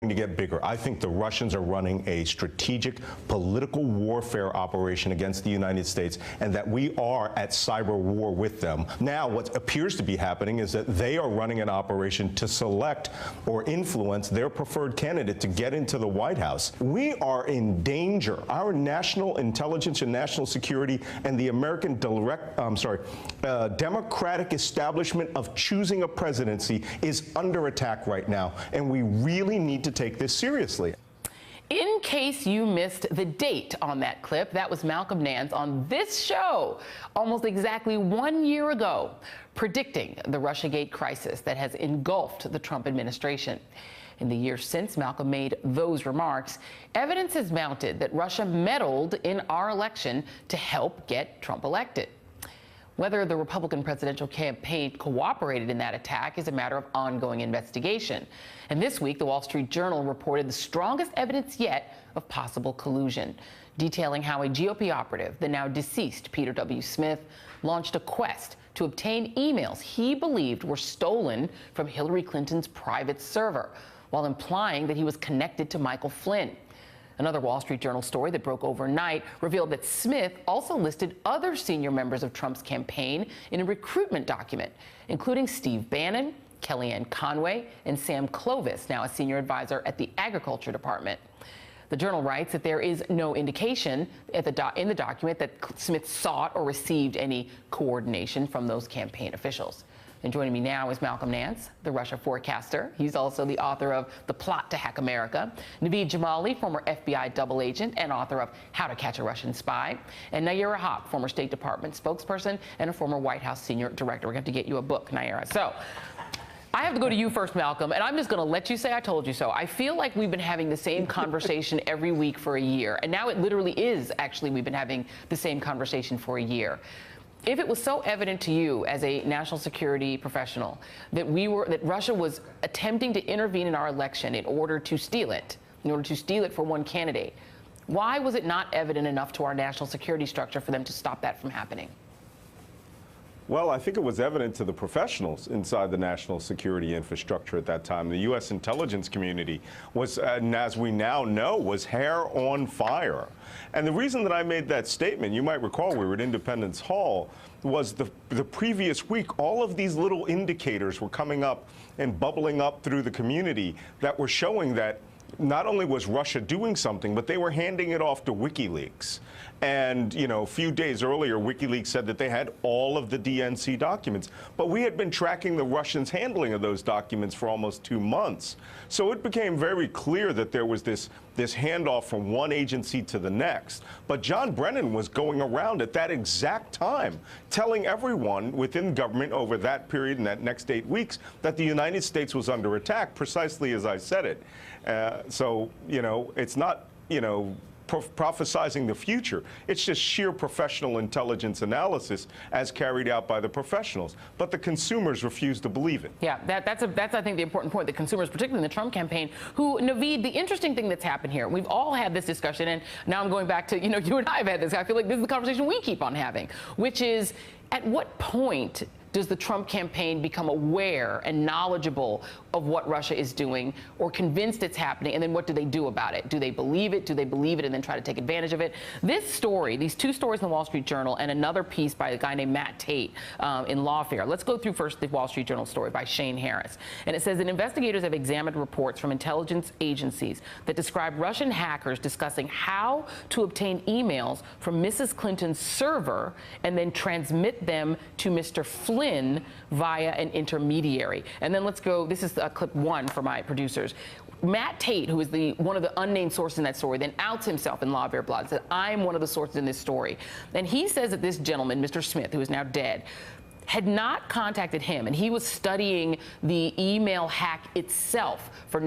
to get bigger. I think the Russians are running a strategic political warfare operation against the United States, and that we are at cyber war with them. Now, what appears to be happening is that they are running an operation to select or influence their preferred candidate to get into the White House. We are in danger. Our national intelligence and national security and the American democratic establishment of choosing a presidency is under attack right now, and we really need to take this seriously. In case you missed the date on that clip, that was Malcolm Nance on this show almost exactly 1 year ago, predicting the Russiagate crisis that has engulfed the Trump administration. In the years since Malcolm made those remarks, evidence has mounted that Russia meddled in our election to help get Trump elected. Whether the Republican presidential campaign cooperated in that attack is a matter of ongoing investigation. And this week, the Wall Street Journal reported the strongest evidence yet of possible collusion, detailing how a GOP operative, the now deceased Peter W. Smith, launched a quest to obtain emails he believed were stolen from Hillary Clinton's private server, while implying that he was connected to Michael Flynn. Another Wall Street Journal story that broke overnight revealed that Smith also listed other senior members of Trump's campaign in a recruitment document, including Steve Bannon, Kellyanne Conway, and Sam Clovis, now a senior advisor at the Agriculture Department. The Journal writes that there is no indication in the document that Smith sought or received any coordination from those campaign officials. And joining me now is Malcolm Nance, the Russia forecaster. He's also the author of The Plot to Hack America. Naveed Jamali, former FBI double agent and author of How to Catch a Russian Spy. And Nayyera Haq, former State Department spokesperson and a former White House senior director. We're going to have to get you a book, Nayyera. So I have to go to you first, Malcolm, and I'm just going to let you say I told you so. I feel like we've been having the same conversation every week for a year. And now it literally is, actually, we've been having the same conversation for a year. If it was so evident to you as a national security professional that Russia was attempting to intervene in our election in order to steal it for one candidate, why was it not evident enough to our national security structure for them to stop that from happening? Well, I think it was evident to the professionals inside the national security infrastructure at that time. The U.S. intelligence community was, and as we now know, was hair on fire. And the reason that I made that statement, you might recall we were at Independence Hall, was the previous week, all of these little indicators were coming up and bubbling up through the community that were showing that not only was Russia doing something, but they were handing it off to WikiLeaks. And, you know, a few days earlier, WikiLeaks said that they had all of the DNC documents. But we had been tracking the Russians' handling of those documents for almost 2 months. So it became very clear that there was this handoff from one agency to the next. But John Brennan was going around at that exact time, telling everyone within government over that period and that next 8 weeks that the United States was under attack, precisely as I said it. So, you know, it's not, you know, prophesizing the future. It's just sheer professional intelligence analysis as carried out by the professionals. But the consumers refuse to believe it. Yeah, that's I think the important point. The consumers, particularly in the Trump campaign, who, Naveed, the interesting thing that's happened here, we've all had this discussion, and now I'm going back to, you know, you and I have had this. I feel like this is the conversation we keep on having, which is, at what point does the Trump campaign become aware and knowledgeable of what Russia is doing, or convinced it's happening, and then what do they do about it? Do they believe it? Do they believe it and then try to take advantage of it? This story, these two stories in the Wall Street Journal and another piece by a guy named Matt Tate in Lawfare. Let's go through first the Wall Street Journal story by Shane Harris. And it says that investigators have examined reports from intelligence agencies that describe Russian hackers discussing how to obtain emails from Mrs. Clinton's server and then transmit them to Mr. Flynn via an intermediary. And then let's go, this is clip one for my producers. Matt Tate, who is one of the unnamed sources in that story, then outs himself in Lawfare Blog, said, I'm one of the sources in this story. And he says that this gentleman, Mr. Smith, who is now dead, had not contacted him, and he was studying the email hack itself for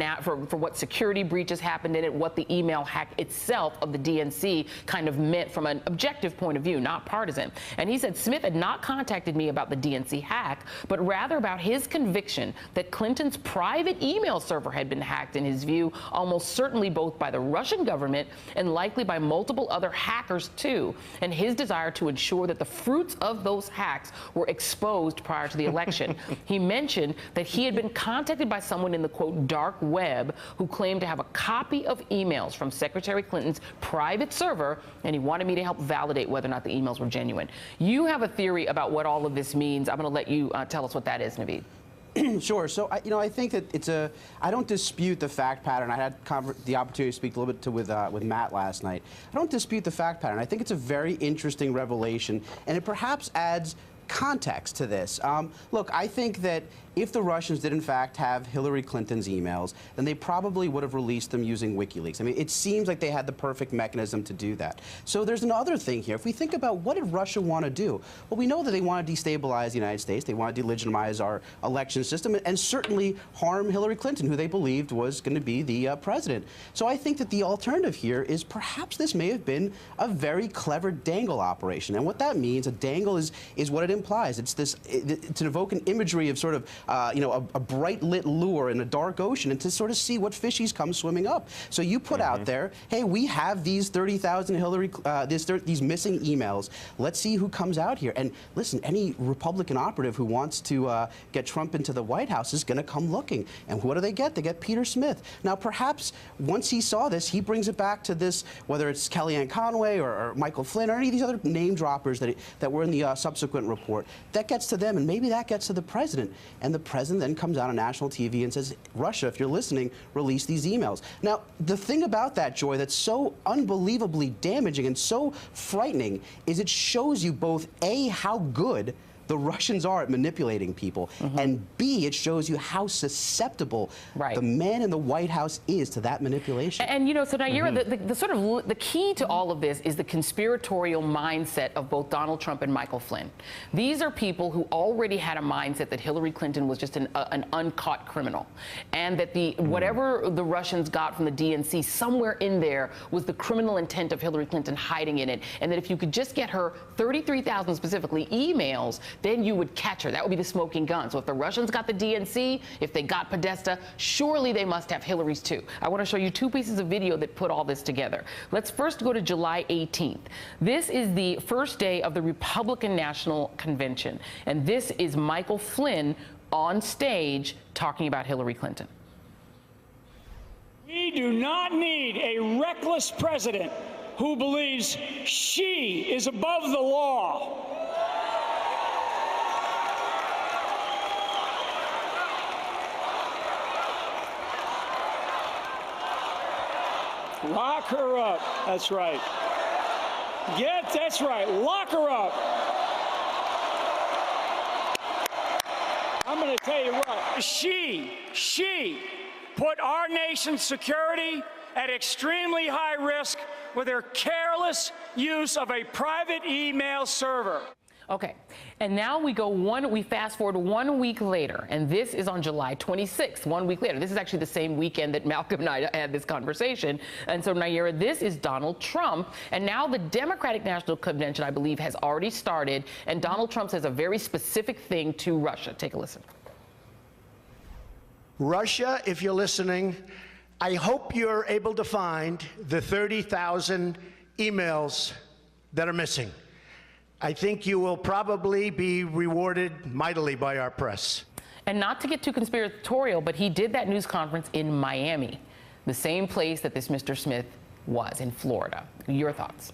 what security breaches happened in it, what the email hack itself of the DNC kind of meant from an objective point of view, not partisan. And he said Smith had not contacted me about the DNC hack, but rather about his conviction that Clinton's private email server had been hacked, in his view, almost certainly both by the Russian government and likely by multiple other hackers too, and his desire to ensure that the fruits of those hacks were exposed exposed prior to the election. He mentioned that he had been contacted by someone in the, quote, dark web who claimed to have a copy of emails from Secretary Clinton's private server, and he wanted me to help validate whether or not the emails were genuine. You have a theory about what all of this means. I'm going to let you tell us what that is, Naveed. Sure. So, I think that I don't dispute the fact pattern. I had the opportunity to speak a little bit with Matt last night. I don't dispute the fact pattern. I think it's a very interesting revelation, and it perhaps adds context to this. Look, I think that if the Russians did in fact have Hillary Clinton's emails, then they probably would have released them using WikiLeaks. I mean, it seems like they had the perfect mechanism to do that. So there's another thing here. If we think about what did Russia want to do? Well, we know that they want to destabilize the United States. They want to delegitimize our election system and certainly harm Hillary Clinton, who they believed was going to be the president. So I think that the alternative here is perhaps this may have been a very clever dangle operation. And what that means, a dangle is what it implies. It's this, to evoke an imagery of sort of a bright lit lure in a dark ocean, and to sort of see what fishies come swimming up. So you put out there, hey, we have these 30,000 these missing emails. Let's see who comes out here. And listen, any Republican operative who wants to get Trump into the White House is going to come looking. And what do they get? They get Peter Smith. Now, perhaps once he saw this, he brings it back to this, whether it's Kellyanne Conway or Michael Flynn or any of these other name droppers that were in the subsequent report. That gets to them, and maybe that gets to the president. And the president then comes out on national TV and says, Russia, if you're listening, release these emails. Now, the thing about that, Joy, that's so unbelievably damaging and so frightening is it shows you both, A, how good the Russians are at manipulating people, and B, it shows you how susceptible the man in the White House is to that manipulation. And so Nayyirah, the sort of the key to all of this is the conspiratorial mindset of both Donald Trump and Michael Flynn. These are people who already had a mindset that Hillary Clinton was just an uncaught criminal, and that whatever the Russians got from the DNC, somewhere in there was the criminal intent of Hillary Clinton hiding in it, and that if you could just get her 33,000 specifically emails, then you would catch her. That would be the smoking gun. So if the Russians got the DNC, if they got Podesta, surely they must have Hillary's too. I want to show you two pieces of video that put all this together. Let's first go to July 18th. This is the first day of the Republican National Convention, and this is Michael Flynn on stage talking about Hillary Clinton. We do not need a reckless president who believes she is above the law. Lock her up. That's right. That's right. Lock her up. I'm going to tell you what. She put our nation's security at extremely high risk with her careless use of a private email server. Okay, and now we fast forward 1 week later, and this is on July 26th, 1 week later. This is actually the same weekend that Malcolm and I had this conversation. And so, Nayyirah, this is Donald Trump, and now the Democratic National Convention, I believe, has already started, and Donald Trump says a very specific thing to Russia. Take a listen. Russia, if you're listening, I hope you're able to find the 30,000 emails that are missing. I think you will probably be rewarded mightily by our press. And not to get too conspiratorial, but he did that news conference in Miami, the same place that this Mr. Smith was, in Florida. Your thoughts?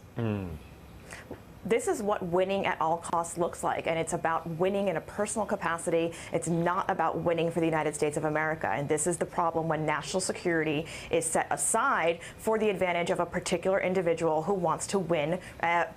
This is what winning at all costs looks like, and it's about winning in a personal capacity. It's not about winning for the United States of America, and this is the problem when national security is set aside for the advantage of a particular individual who wants to win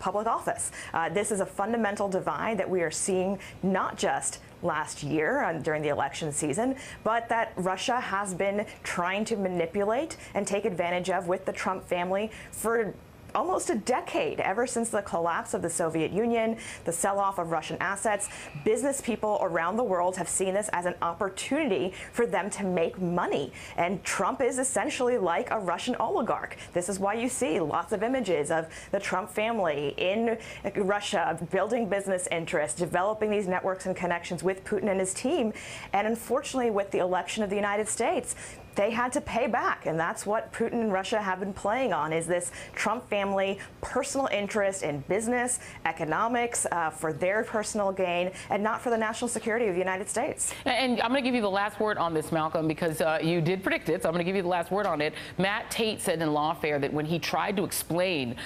public office. This is a fundamental divide that we are seeing not just last year during the election season, but that Russia has been trying to manipulate and take advantage of with the Trump family for almost a decade, ever since the collapse of the Soviet Union, the sell-off of Russian assets. Business people around the world have seen this as an opportunity for them to make money. And Trump is essentially like a Russian oligarch. This is why you see lots of images of the Trump family in Russia building business interests, developing these networks and connections with Putin and his team. And unfortunately, with the election of the United States, they had to pay back, and that's what Putin and Russia have been playing on, is this Trump family personal interest in business, economics, for their personal gain, and not for the national security of the United States. And I'm going to give you the last word on this, Malcolm, because you did predict it, so I'm going to give you the last word on it. Matt Tate said in Lawfare that when he tried to explain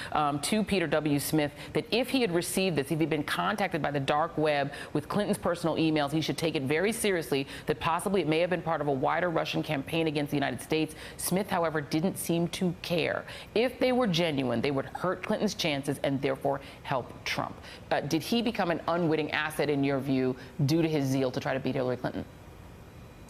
to Peter W. Smith that if he had received this, if he'd been contacted by the dark web with Clinton's personal emails, he should take it very seriously, that possibly it may have been part of a wider Russian campaign against the United States. Smith, however, didn't seem to care. If they were genuine, they would hurt Clinton's chances and therefore help Trump. Did he become an unwitting asset, in your view, due to his zeal to try to beat Hillary Clinton?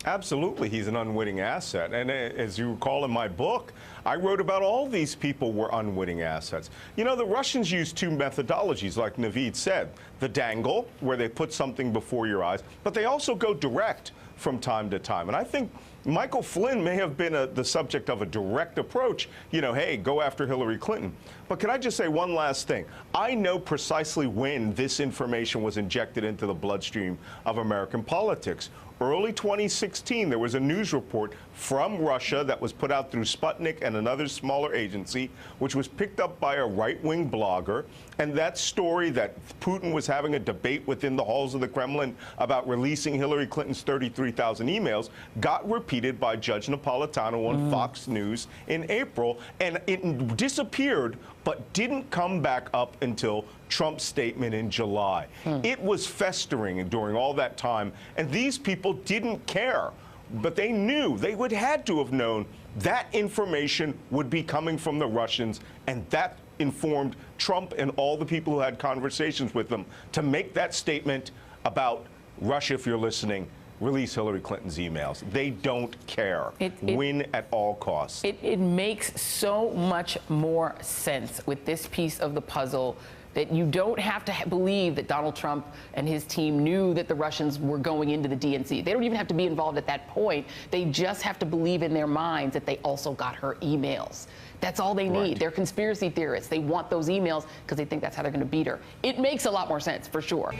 Absolutely, he's an unwitting asset. And as you recall in my book, I wrote about all these people were unwitting assets. You know, the Russians use two methodologies, like Naveed said. The dangle, where they put something before your eyes, but they also go direct from time to time. And I think Michael Flynn may have been the subject of a direct approach, you know, hey, go after Hillary Clinton. But can I just say one last thing? I know precisely when this information was injected into the bloodstream of American politics. Early 2016, there was a news report from Russia that was put out through Sputnik and another smaller agency, which was picked up by a right-wing blogger. And that story that Putin was having a debate within the halls of the Kremlin about releasing Hillary Clinton's 33,000 emails got repeated by Judge Napolitano on Fox News in April. And it disappeared, but didn't come back up until Trump's statement in July. It was festering during all that time, and these people didn't care. But they knew, they would had to have known that information would be coming from the Russians, and that informed Trump and all the people who had conversations with them to make that statement about Russia, if you're listening, release Hillary Clinton's emails. They don't care. Win at all costs. It makes so much more sense with this piece of the puzzle, that you don't have to believe that Donald Trump and his team knew that the Russians were going into the DNC. They don't even have to be involved at that point. They just have to believe in their minds that they also got her emails. That's all they need. Right. They're conspiracy theorists. They want those emails because they think that's how they're going to beat her. It makes a lot more sense, for sure.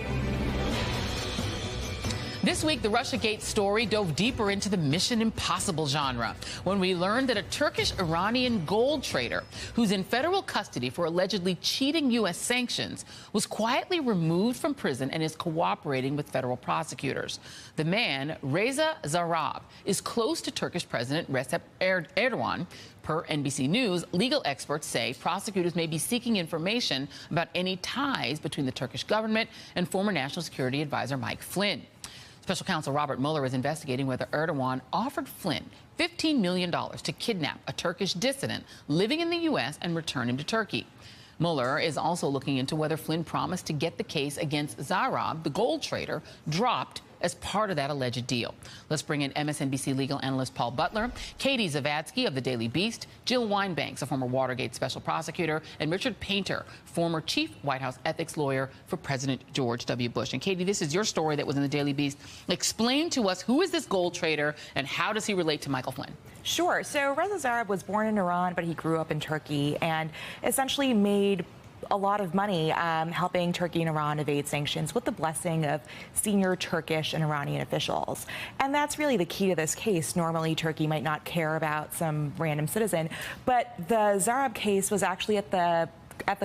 This week, the Russiagate story dove deeper into the Mission Impossible genre when we learned that a Turkish-Iranian gold trader who's in federal custody for allegedly cheating U.S. sanctions was quietly removed from prison and is cooperating with federal prosecutors. The man, Reza Zarrab, is close to Turkish President Recep Erdogan. Per NBC News, legal experts say prosecutors may be seeking information about any ties between the Turkish government and former National Security Advisor Mike Flynn. Special counsel Robert Mueller is investigating whether Erdogan offered Flynn $15 million to kidnap a Turkish dissident living in the U.S. and return him to Turkey. Mueller is also looking into whether Flynn promised to get the case against Zarrab, the gold trader, dropped as part of that alleged deal. Let's bring in MSNBC legal analyst Paul Butler, Katie Zavadski of the Daily Beast, Jill Wine-Banks, a former Watergate special prosecutor, and Richard Painter, former chief White House ethics lawyer for President George W. Bush. And Katie, this is your story that was in the Daily Beast. Explain to us, who is this gold trader and how does he relate to Michael Flynn? Sure. So Reza Zarrab was born in Iran, but he grew up in Turkey and essentially made a lot of money helping Turkey and Iran evade sanctions with the blessing of senior Turkish and Iranian officials. And that's really the key to this case. Normally, Turkey might not care about some random citizen, but the Zarrab case was actually at the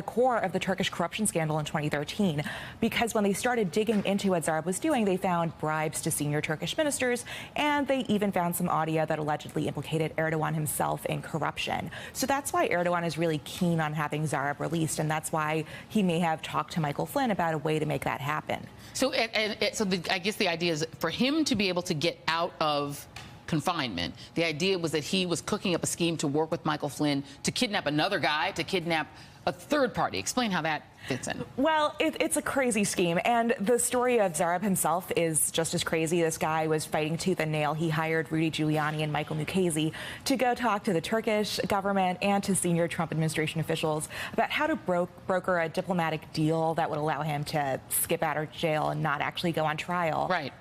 core of the Turkish corruption scandal in 2013, because when they started digging into what Zarrab was doing, they found bribes to senior Turkish ministers, and they even found some audio that allegedly implicated Erdogan himself in corruption. So that's why Erdogan is really keen on having Zarrab released, and that's why he may have talked to Michael Flynn about a way to make that happen. So, I guess the idea is for him to be able to get out of confinement, the idea was that he was cooking up a scheme to work with Michael Flynn to kidnap another guy, to kidnap a third party. Explain how that fits in. Well, it's a crazy scheme, and the story of Zarrab himself is just as crazy. This guy was fighting tooth and nail. He hired Rudy Giuliani and Michael Mukasey to go talk to the Turkish government and to senior Trump administration officials about how to broker a diplomatic deal that would allow him to skip out of jail and not actually go on trial. Right.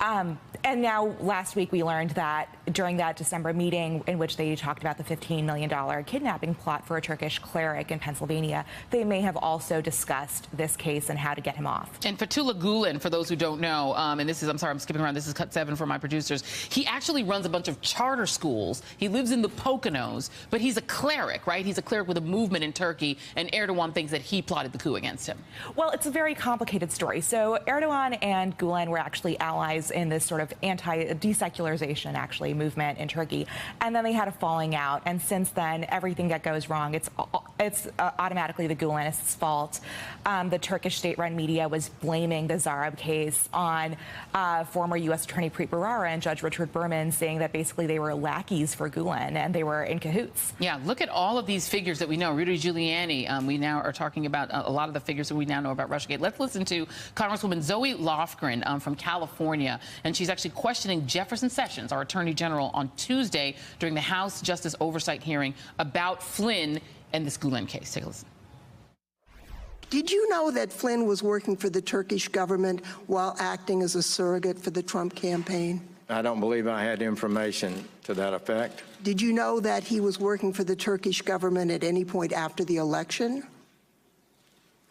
And now, last week, we learned that during that December meeting in which they talked about the $15 million kidnapping plot for a Turkish cleric in Pennsylvania, they may have also discussed this case and how to get him off. And Fethullah Gulen, for those who don't know, and this is, I'm sorry, I'm skipping around, this is cut 7 for my producers. He actually runs a bunch of charter schools. He lives in the Poconos, but he's a cleric, right? He's a cleric with a movement in Turkey, and Erdogan thinks that he plotted the coup against him. Well, it's a very complicated story. So Erdogan and Gulen were actually allies in this sort of anti-desecularization, actually, movement in Turkey. And then they had a falling out. And since then, everything that goes wrong, it's automatically the Gulenists' fault. The Turkish state-run media was blaming the Zarab case on former U.S. Attorney Preet Bharara and Judge Richard Berman, saying that basically they were lackeys for Gulen and they were in cahoots. Yeah, look at all of these figures that we know. Rudy Giuliani, we now are talking about a lot of the figures that we now know about Russiagate. Let's listen to Congresswoman Zoe Lofgren from California, and she's actually questioning Jefferson Sessions, our Attorney General, on Tuesday during the House Justice Oversight hearing about Flynn and this Gulen case. Take a listen. Did you know that Flynn was working for the Turkish government while acting as a surrogate for the Trump campaign? I don't believe I had information to that effect. Did you know that he was working for the Turkish government at any point after the election?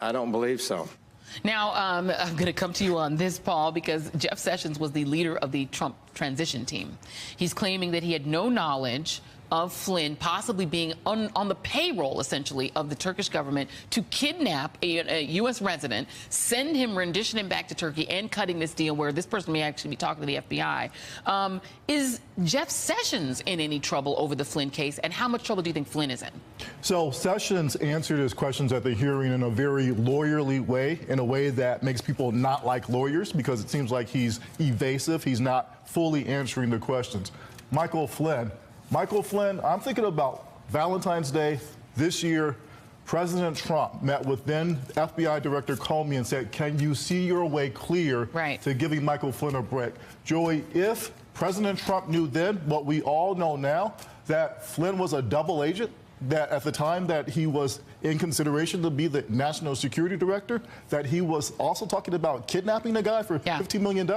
I don't believe so. Now, I'm going to come to you on this, Paul, because Jeff Sessions was the leader of the Trump transition team. He's claiming that he had no knowledge of Flynn possibly being on the payroll, essentially, of the Turkish government to kidnap a U.S. resident, send him, rendition him back to Turkey, and cutting this deal where this person may actually be talking to the FBI. Is Jeff Sessions in any trouble over the Flynn case, and how much trouble do you think Flynn is in? So Sessions answered his questions at the hearing in a very lawyerly way, in a way that makes people not like lawyers, because it seems like he's evasive. He's not fully answering the questions. Michael Flynn, I'm thinking about Valentine's Day this year. President Trump met with then FBI Director Comey and said, can you see your way clear to giving Michael Flynn a break? Joey, if President Trump knew then what we all know now, that Flynn was a double agent, that at the time that he was in consideration to be the national security director, that he was also talking about kidnapping a guy for $15 million,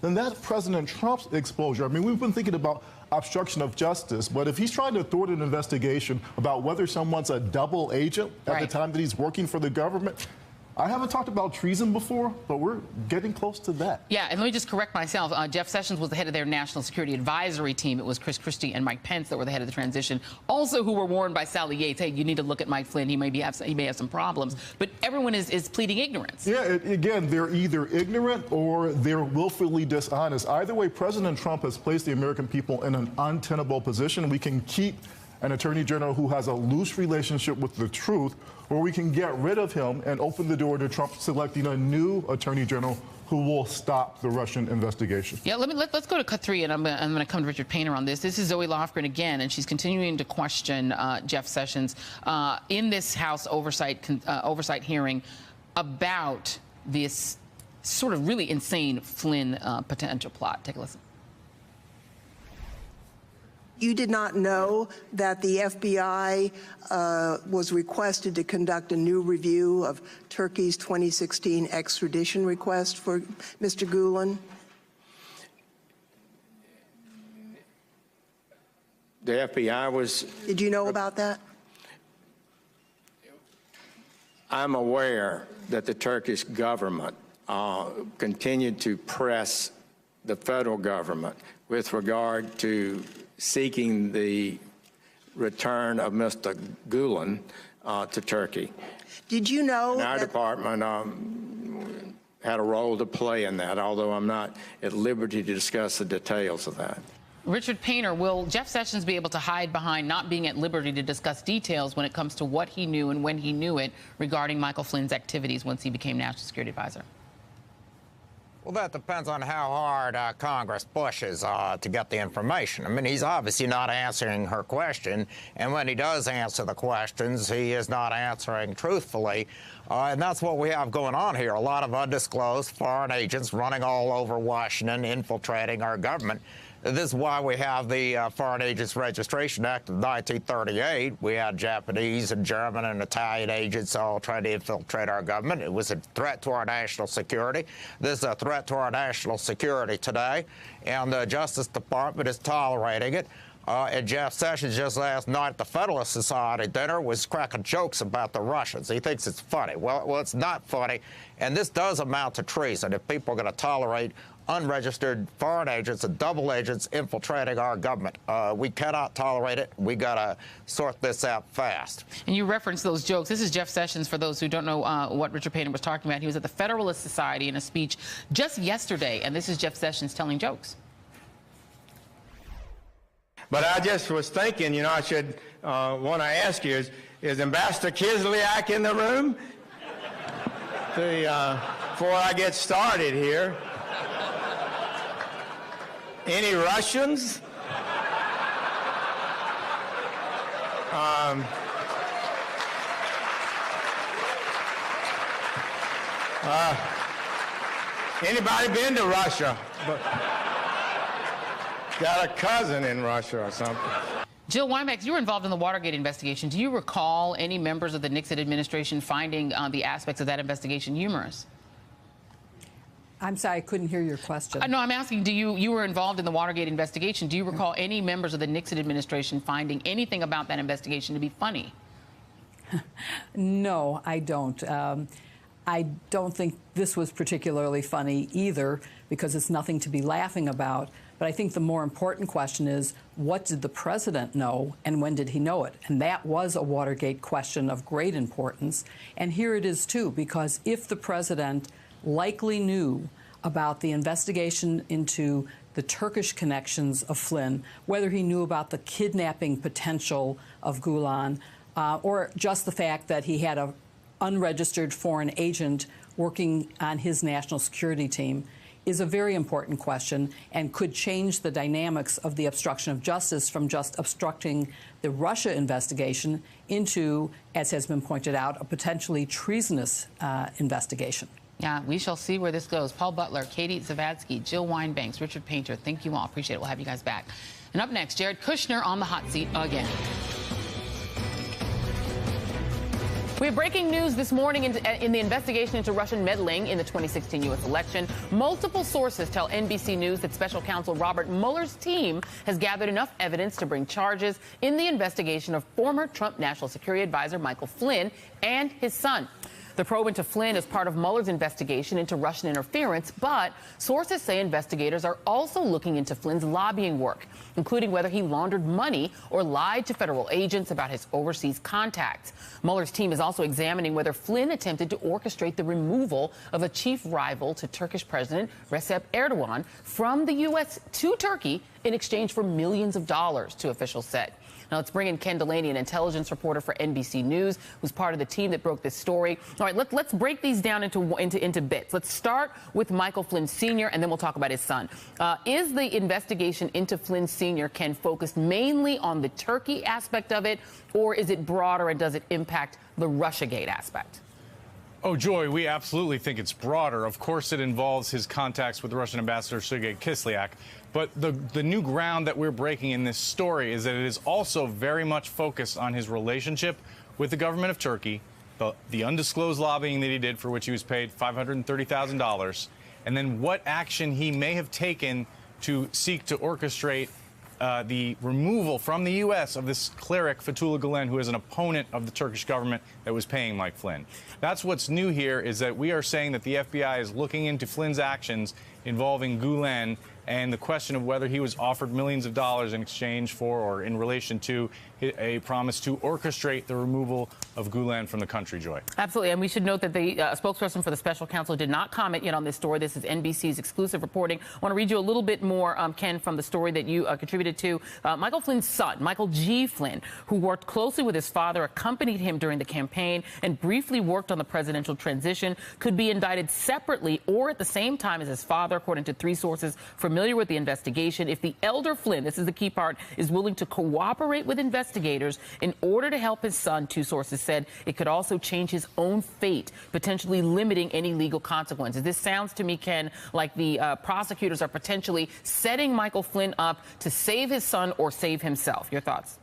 then that's President Trump's exposure. I mean, we've been thinking about obstruction of justice, but if he's trying to thwart an investigation about whether someone's a double agent at the time that he's working for the government, I haven't talked about treason before, but we're getting close to that. Yeah, and let me just correct myself. Jeff Sessions was the head of their National Security Advisory team. It was Chris Christie and Mike Pence that were the head of the transition, also who were warned by Sally Yates, hey, you need to look at Mike Flynn. He may have some problems. But everyone is pleading ignorance. Yeah, again, they're either ignorant or they're willfully dishonest. Either way, President Trump has placed the American people in an untenable position. We can keep an attorney general who has a loose relationship with the truth, or we can get rid of him and open the door to Trump selecting a new attorney general who will stop the Russian investigation. Yeah, let's go to cut 3, and I'm going to come to Richard Painter on this. This is Zoe Lofgren again, and she's continuing to question Jeff Sessions in this House oversight hearing about this sort of really insane Flynn potential plot. Take a listen. You did not know that the FBI was requested to conduct a new review of Turkey's 2016 extradition request for Mr. Gulen? The FBI was... Did you know about that? I'm aware that the Turkish government continued to press the federal government with regard to seeking the return of Mr. Gulen to Turkey. Did you know and our department had a role to play in that, although I'm not at liberty to discuss the details of that. Richard Painter, will Jeff Sessions be able to hide behind not being at liberty to discuss details when it comes to what he knew and when he knew it regarding Michael Flynn's activities once he became National Security Advisor? Well, that depends on how hard Congress pushes to get the information. I mean, he's obviously not answering her question, and when he does answer the questions, he is not answering truthfully. And that's what we have going on here. A lot of undisclosed foreign agents running all over Washington, infiltrating our government. This is why we have the Foreign Agents Registration Act of 1938. We had Japanese and German and Italian agents all trying to infiltrate our government. It was a threat to our national security. This is a threat to our national security today, and the Justice Department is tolerating it. And Jeff Sessions just last night at the Federalist Society dinner was cracking jokes about the Russians. He thinks it's funny. Well, it's not funny, and this does amount to treason if people are going to tolerate unregistered foreign agents and double agents infiltrating our government. We cannot tolerate it. We got to sort this out fast. And you referenced those jokes. This is Jeff Sessions, for those who don't know what Richard Painter was talking about. He was at the Federalist Society in a speech just yesterday, and this is Jeff Sessions telling jokes. But I just was thinking, you know, I should want to ask you, is Ambassador Kislyak in the room? Before I get started here. Any Russians? Anybody been to Russia? Got a cousin in Russia or something. Jill Wine-Banks, you were involved in the Watergate investigation. Do you recall any members of the Nixon administration finding the aspects of that investigation humorous? I'm sorry, I couldn't hear your question. No, I'm asking, you were involved in the Watergate investigation. Do you recall any members of the Nixon administration finding anything about that investigation to be funny? No, I don't. I don't think this was particularly funny either, because it's nothing to be laughing about. But I think the more important question is, what did the president know and when did he know it? And that was a Watergate question of great importance. And here it is, too, because if the president likely knew about the investigation into the Turkish connections of Flynn, whether he knew about the kidnapping potential of Gulen, or just the fact that he had an unregistered foreign agent working on his national security team, is a very important question and could change the dynamics of the obstruction of justice from just obstructing the Russia investigation into, as has been pointed out, a potentially treasonous investigation. Yeah, we shall see where this goes. Paul Butler, Katie Zavadzky, Jill Wine-Banks, Richard Painter, thank you all. Appreciate it. We'll have you guys back. And up next, Jared Kushner on the hot seat again. We have breaking news this morning in the investigation into Russian meddling in the 2016 U.S. election. Multiple sources tell NBC News that special counsel Robert Mueller's team has gathered enough evidence to bring charges in the investigation of former Trump National Security Advisor Michael Flynn and his son. The probe into Flynn is part of Mueller's investigation into Russian interference, but sources say investigators are also looking into Flynn's lobbying work, including whether he laundered money or lied to federal agents about his overseas contacts. Mueller's team is also examining whether Flynn attempted to orchestrate the removal of a chief rival to Turkish President Recep Erdogan from the U.S. to Turkey in exchange for millions of dollars, two officials said. Now let's bring in Ken Delaney, an intelligence reporter for NBC News, who's part of the team that broke this story. All right, let's break these down into bits. Let's start with Michael Flynn Sr., and then we'll talk about his son. Is the investigation into Flynn Sr., Ken, focused mainly on the Turkey aspect of it, or is it broader and does it impact the Russiagate aspect? Oh, Joy, we absolutely think it's broader. Of course, it involves his contacts with Russian Ambassador Sergei Kislyak. But the new ground that we're breaking in this story is that it is also very much focused on his relationship with the government of Turkey, the undisclosed lobbying that he did, for which he was paid $530,000, and then what action he may have taken to seek to orchestrate the removal from the U.S. of this cleric, Fethullah Gulen, who is an opponent of the Turkish government that was paying Mike Flynn. That's what's new here, is that we are saying that the FBI is looking into Flynn's actions involving Gulen and the question of whether he was offered millions of dollars in exchange for or in relation to a promise to orchestrate the removal of Gulen from the country, Joy. Absolutely. And we should note that the spokesperson for the special counsel did not comment yet on this story. This is NBC's exclusive reporting. I want to read you a little bit more, Ken, from the story that you contributed to. Michael Flynn's son, Michael G. Flynn, who worked closely with his father, accompanied him during the campaign, and briefly worked on the presidential transition, could be indicted separately or at the same time as his father, according to three sources from familiar with the investigation. If the elder Flynn, this is the key part, is willing to cooperate with investigators in order to help his son, two sources said, it could also change his own fate, potentially limiting any legal consequences. This sounds to me, Ken, like the prosecutors are potentially setting Michael Flynn up to save his son or save himself. Your thoughts?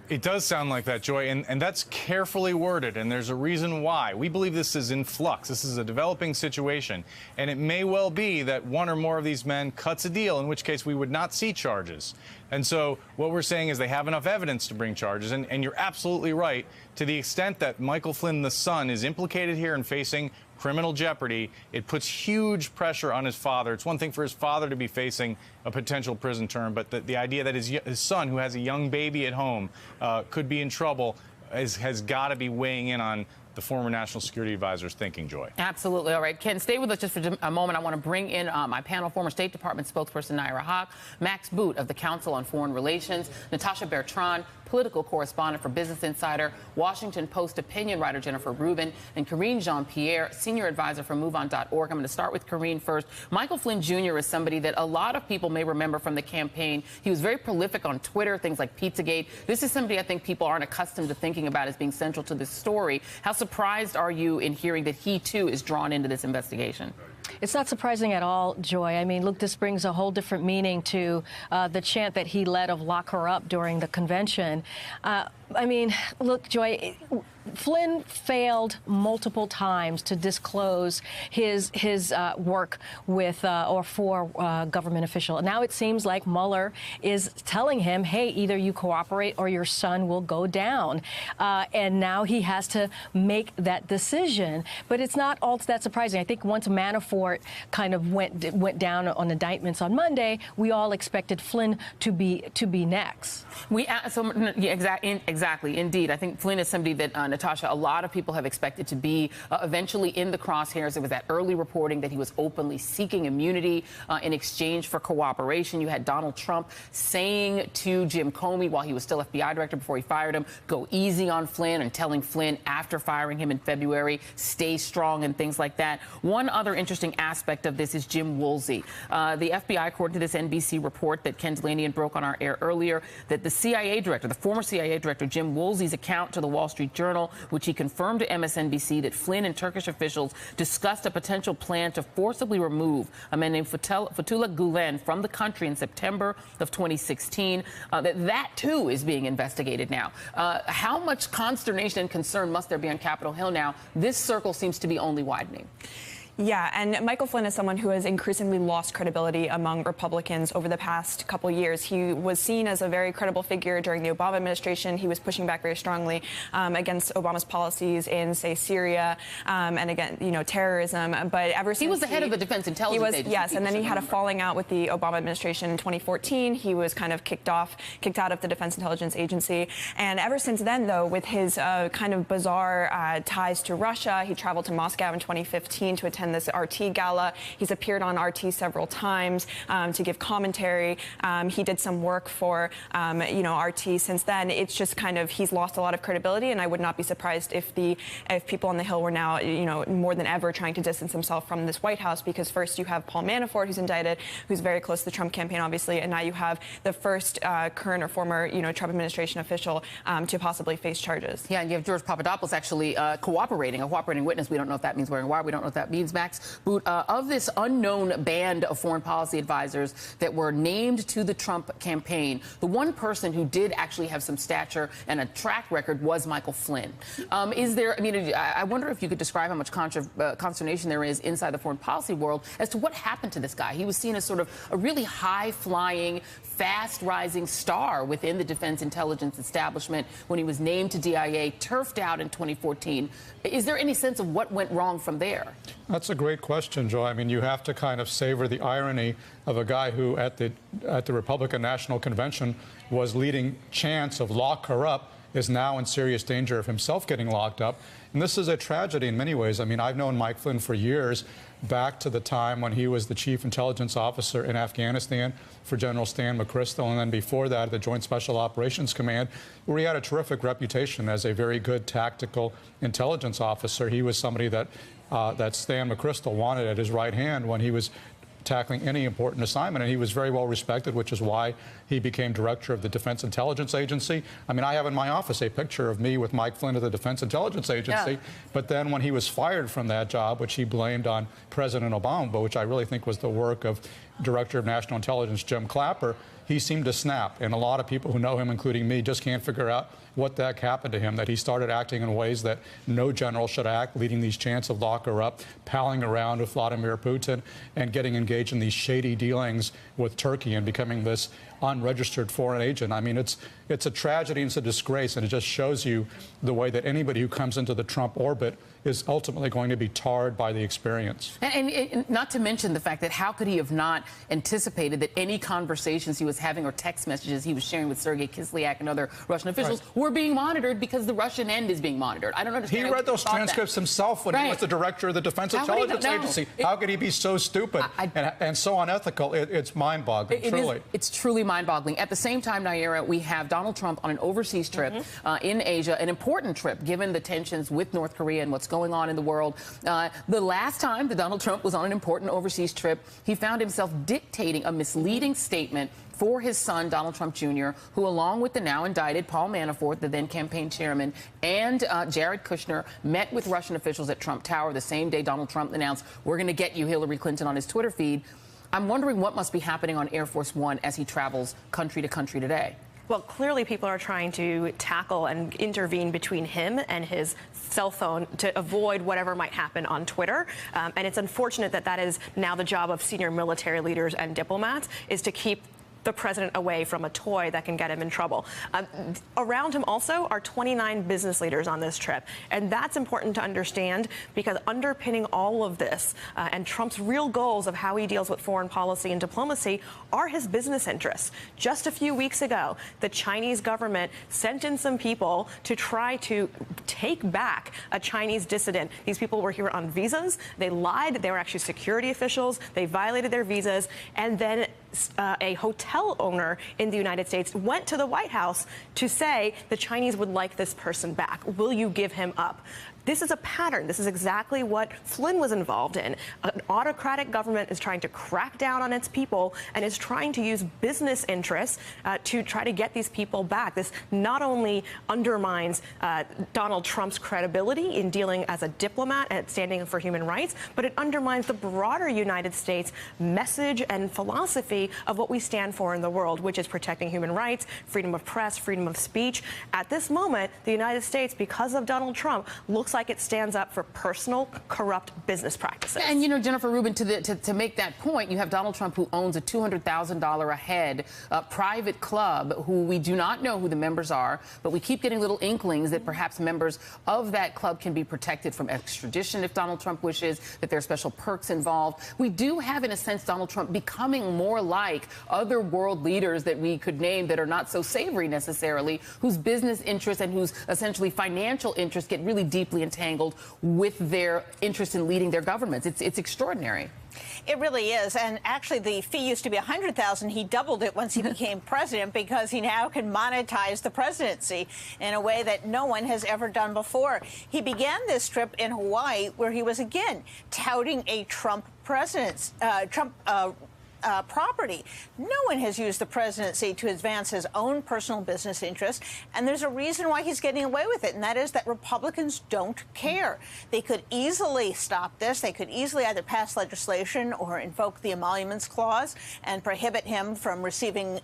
It does sound like that, Joy, and that's carefully worded, and there's a reason why. We believe this is in flux. This is a developing situation, and it may well be that one or more of these men cuts a deal, in which case we would not see charges. And so what we're saying is they have enough evidence to bring charges, and you're absolutely right. To the extent that Michael Flynn, the son, is implicated here and facing criminal jeopardy, it puts huge pressure on his father. It's one thing for his father to be facing a potential prison term, but the idea that his son, who has a young baby at home, could be in trouble has got to be weighing in on the former National Security Advisor's thinking, Joy. Absolutely. All right, Ken, stay with us just for a moment. I want to bring in my panel, former State Department spokesperson Naira Haq, Max Boot of the Council on Foreign Relations, Natasha Bertrand, political correspondent for Business Insider, Washington Post opinion writer Jennifer Rubin, and Karine Jean-Pierre, senior advisor for MoveOn.org. I'm going to start with Karine first. Michael Flynn Jr. is somebody that a lot of people may remember from the campaign. He was very prolific on Twitter, things like Pizzagate. This is somebody I think people aren't accustomed to thinking about as being central to this story. How surprised are you in hearing that he, too, is drawn into this investigation? It's not surprising at all, Joy. I mean, look, this brings a whole different meaning to the chant that he led of "Lock her up" during the convention. I mean, look, Joy, Flynn failed multiple times to disclose his work with or for government official. Now it seems like Mueller is telling him, hey, either you cooperate or your son will go down. And now he has to make that decision. But it's not all that surprising. I think once Manafort kind of went down on indictments on Monday, we all expected Flynn to be next. Exactly, indeed. I think Flynn is somebody that, Natasha, a lot of people have expected to be eventually in the crosshairs. There was that early reporting that he was openly seeking immunity in exchange for cooperation. You had Donald Trump saying to Jim Comey while he was still FBI director before he fired him, go easy on Flynn, and telling Flynn after firing him in February, stay strong and things like that. One other interesting aspect of this is Jim Woolsey. The FBI, according to this NBC report that Ken Delanian broke on our air earlier, that the CIA director, the former CIA director, Jim Woolsey's account to the Wall Street Journal, which he confirmed to MSNBC that Flynn and Turkish officials discussed a potential plan to forcibly remove a man named Fethullah Gulen from the country in September of 2016. That too is being investigated now. How much consternation and concern must there be on Capitol Hill now? This circle seems to be only widening. Yeah, and Michael Flynn is someone who has increasingly lost credibility among Republicans over the past couple years. He was seen as a very credible figure during the Obama administration. He was pushing back very strongly against Obama's policies in, say, Syria and again, terrorism. But ever since he was the head of the Defense Intelligence Agency. Yes, and then he had a falling out with the Obama administration in 2014. He was kind of kicked out of the Defense Intelligence Agency. And ever since then, though, with his kind of bizarre ties to Russia, he traveled to Moscow in 2015 to attend this RT gala. He's appeared on RT several times to give commentary. He did some work for, RT since then. It's just kind of, he's lost a lot of credibility, and I would not be surprised if people on the Hill were now, more than ever trying to distance himself from this White House, because first you have Paul Manafort, who's indicted, who's very close to the Trump campaign, obviously, and now you have the first current or former, Trump administration official to possibly face charges. Yeah, and you have George Papadopoulos actually a cooperating witness. We don't know if that means wearing wire. We don't know what that means. Max Boot, of this unknown band of foreign policy advisors that were named to the Trump campaign, the one person who did actually have some stature and a track record was Michael Flynn. I wonder if you could describe how much consternation there is inside the foreign policy world as to what happened to this guy. He was seen as sort of a really high-flying, fast-rising star within the defense intelligence establishment when he was named to DIA, turfed out in 2014. Is there any sense of what went wrong from there? That's a great question, Joe. I mean, you have to kind of savor the irony of a guy who at the Republican National Convention was leading chants of lock her up, is now in serious danger of himself getting locked up. And this is a tragedy in many ways. I mean, I've known Mike Flynn for years, back to the time when he was the chief intelligence officer in Afghanistan for General Stan McChrystal, and then before that, the Joint Special Operations Command, where he had a terrific reputation as a very good tactical intelligence officer. He was somebody that Stan McChrystal wanted at his right hand when he was tackling any important assignment. And he was very well respected, which is why he became director of the Defense Intelligence Agency. I mean, I have in my office a picture of me with Mike Flynn of the Defense Intelligence Agency. Yeah. But then when he was fired from that job, which he blamed on President Obama, but which I really think was the work of Director of National Intelligence Jim Clapper, he seemed to snap. And a lot of people who know him, including me, just can't figure out what the heck happened to him, that he started acting in ways that no general should act, leading these chants of lock her up, palling around with Vladimir Putin, and getting engaged in these shady dealings with Turkey and becoming this unregistered foreign agent. I mean, it's a tragedy and it's a disgrace, and it just shows you the way that anybody who comes into the Trump orbit is ultimately going to be tarred by the experience. And not to mention the fact that how could he have not anticipated that any conversations he was having or text messages he was sharing with Sergei Kislyak and other Russian officials were being monitored because the Russian end is being monitored. I don't understand. He read those transcripts himself when he was the director of the Defense Intelligence Agency. How could he be so stupid and so unethical? It's mind-boggling, truly. It's truly mind-boggling. At the same time, Naira, we have Donald Trump on an overseas trip in Asia, an important trip given the tensions with North Korea and what's going on in the world. The last time that Donald Trump was on an important overseas trip, he found himself dictating a misleading statement for his son, Donald Trump Jr., who, along with the now indicted Paul Manafort, the then campaign chairman, and Jared Kushner, met with Russian officials at Trump Tower the same day Donald Trump announced, "We're going to get you, Hillary Clinton," on his Twitter feed. I'm wondering what must be happening on Air Force One as he travels country to country today. Well, clearly people are trying to tackle and intervene between him and his cell phone to avoid whatever might happen on Twitter. And it's unfortunate that that is now the job of senior military leaders and diplomats, is to keep the president away from a toy that can get him in trouble. Around him also are 29 business leaders on this trip. And that's important to understand, because underpinning all of this and Trump's real goals of how he deals with foreign policy and diplomacy are his business interests. Just a few weeks ago, the Chinese government sent in some people to try to take back a Chinese dissident. These people were here on visas. They lied. They were actually security officials. They violated their visas. And then a hotel owner in the United States went to the White House to say the Chinese would like this person back. Will you give him up? This is a pattern. This is exactly what Flynn was involved in. An autocratic government is trying to crack down on its people and is trying to use business interests to try to get these people back. This not only undermines Donald Trump's credibility in dealing as a diplomat and standing for human rights, but it undermines the broader United States message and philosophy of what we stand for in the world, which is protecting human rights, freedom of press, freedom of speech. At this moment, the United States, because of Donald Trump, looks like it stands up for personal, corrupt business practices. And, you know, Jennifer Rubin, to make that point, you have Donald Trump, who owns a $200,000 a head private club, who we do not know who the members are, but we keep getting little inklings that perhaps members of that club can be protected from extradition if Donald Trump wishes, that there are special perks involved. We do have, in a sense, Donald Trump becoming more like other world leaders that we could name that are not so savory necessarily, whose business interests and whose essentially financial interests get really deeply entangled with their interest in leading their governments. It's extraordinary. It really is. And actually, the fee used to be $100,000. He doubled it once he became president, because he now can monetize the presidency in a way that no one has ever done before. He began this trip in Hawaii, where he was again touting a Trump property. No one has used the presidency to advance his own personal business interests, and there's a reason why he's getting away with it, and that is that Republicans don't care. They could easily stop this. They could easily either pass legislation or invoke the Emoluments Clause and prohibit him from receiving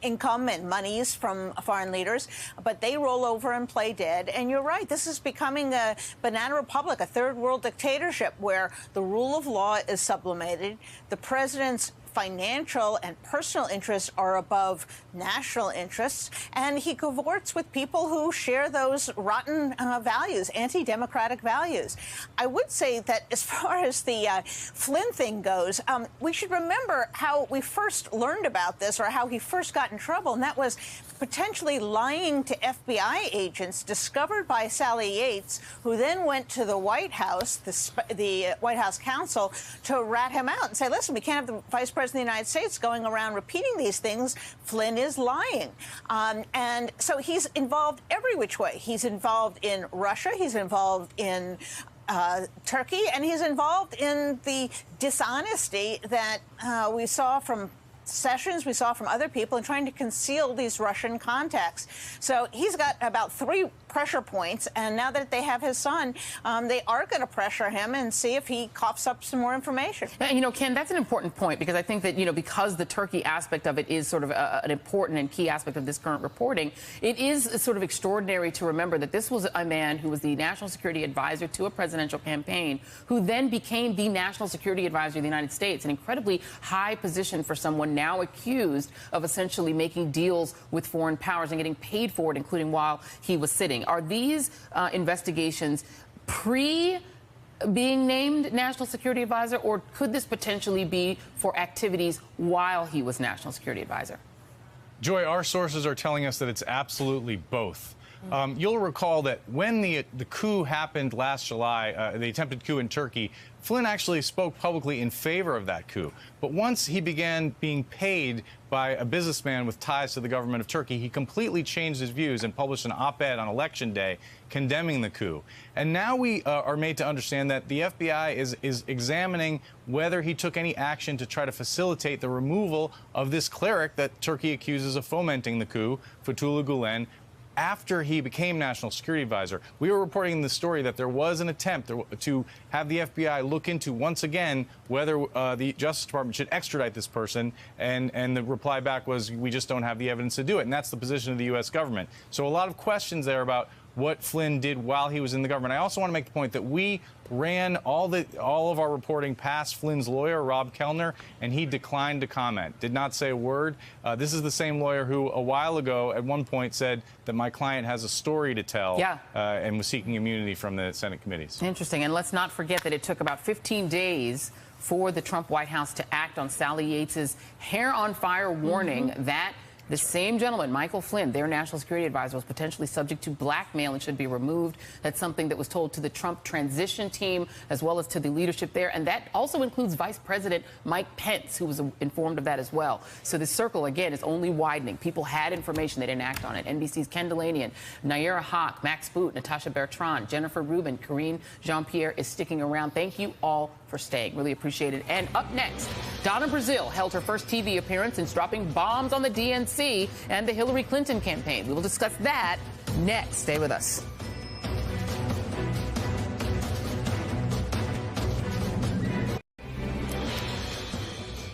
income and monies from foreign leaders, but they roll over and play dead. And you're right, this is becoming a banana republic, a third world dictatorship, where the rule of law is sublimated. The president's financial and personal interests are above national interests, and he cavorts with people who share those rotten values, anti-democratic values. I would say that as far as the Flynn thing goes, we should remember how we first learned about this, or how he first got in trouble, and that was potentially lying to FBI agents discovered by Sally Yates, who then went to the White House, the White House counsel, to rat him out and say, listen, we can't have the Vice President of the United States going around repeating these things. Flynn is lying. And so he's involved every which way. He's involved in Russia. He's involved in Turkey, and he's involved in the dishonesty that we saw from Sessions, we saw from other people, in trying to conceal these Russian contacts. So he's got about 3 pressure points, and now that they have his son, they are going to pressure him and see if he coughs up some more information. You know, Ken, that's an important point, because I think that, you know, because the Turkey aspect of it is sort of an important and key aspect of this current reporting, it is sort of extraordinary to remember that this was a man who was the national security advisor to a presidential campaign, who then became the national security advisor of the United States, an incredibly high position for someone now accused of essentially making deals with foreign powers and getting paid for it, including while he was sitting. Are these investigations being named National Security Advisor, or could this potentially be for activities while he was National Security Advisor? Joy, our sources are telling us that it's absolutely both. You'll recall that when the coup happened last July, the attempted coup in Turkey, Flynn actually spoke publicly in favor of that coup. But once he began being paid by a businessman with ties to the government of Turkey, he completely changed his views and published an op-ed on Election Day condemning the coup. And now we are made to understand that the FBI is examining whether he took any action to try to facilitate the removal of this cleric that Turkey accuses of fomenting the coup, Fethullah Gulen, after he became National Security Advisor. We were reporting in the story that there was an attempt to have the FBI look into, once again, whether the Justice Department should extradite this person, and the reply back was, we just don't have the evidence to do it, and that's the position of the U.S. government. So a lot of questions there about what Flynn did while he was in the government. I also want to make the point that we ran all of our reporting past Flynn's lawyer, Rob Kellner, and he declined to comment, did not say a word. This is the same lawyer who a while ago at one point said that my client has a story to tell, and was seeking immunity from the Senate committees. Interesting. And let's not forget that it took about 15 days for the Trump White House to act on Sally Yates's hair on fire warning that the same gentleman, Michael Flynn, their national security advisor, was potentially subject to blackmail and should be removed. That's something that was told to the Trump transition team as well as to the leadership there. And that also includes Vice President Mike Pence, who was informed of that as well. So this circle, again, is only widening. People had information. They didn't act on it. NBC's Ken Delanian, Nayyera Haq, Max Boot, Natasha Bertrand, Jennifer Rubin, Karine Jean-Pierre is sticking around. Thank you all for staying. Really appreciate it. And up next, Donna Brazile held her first TV appearance and dropping bombs on the DNC and the Hillary Clinton campaign. We will discuss that next. Stay with us.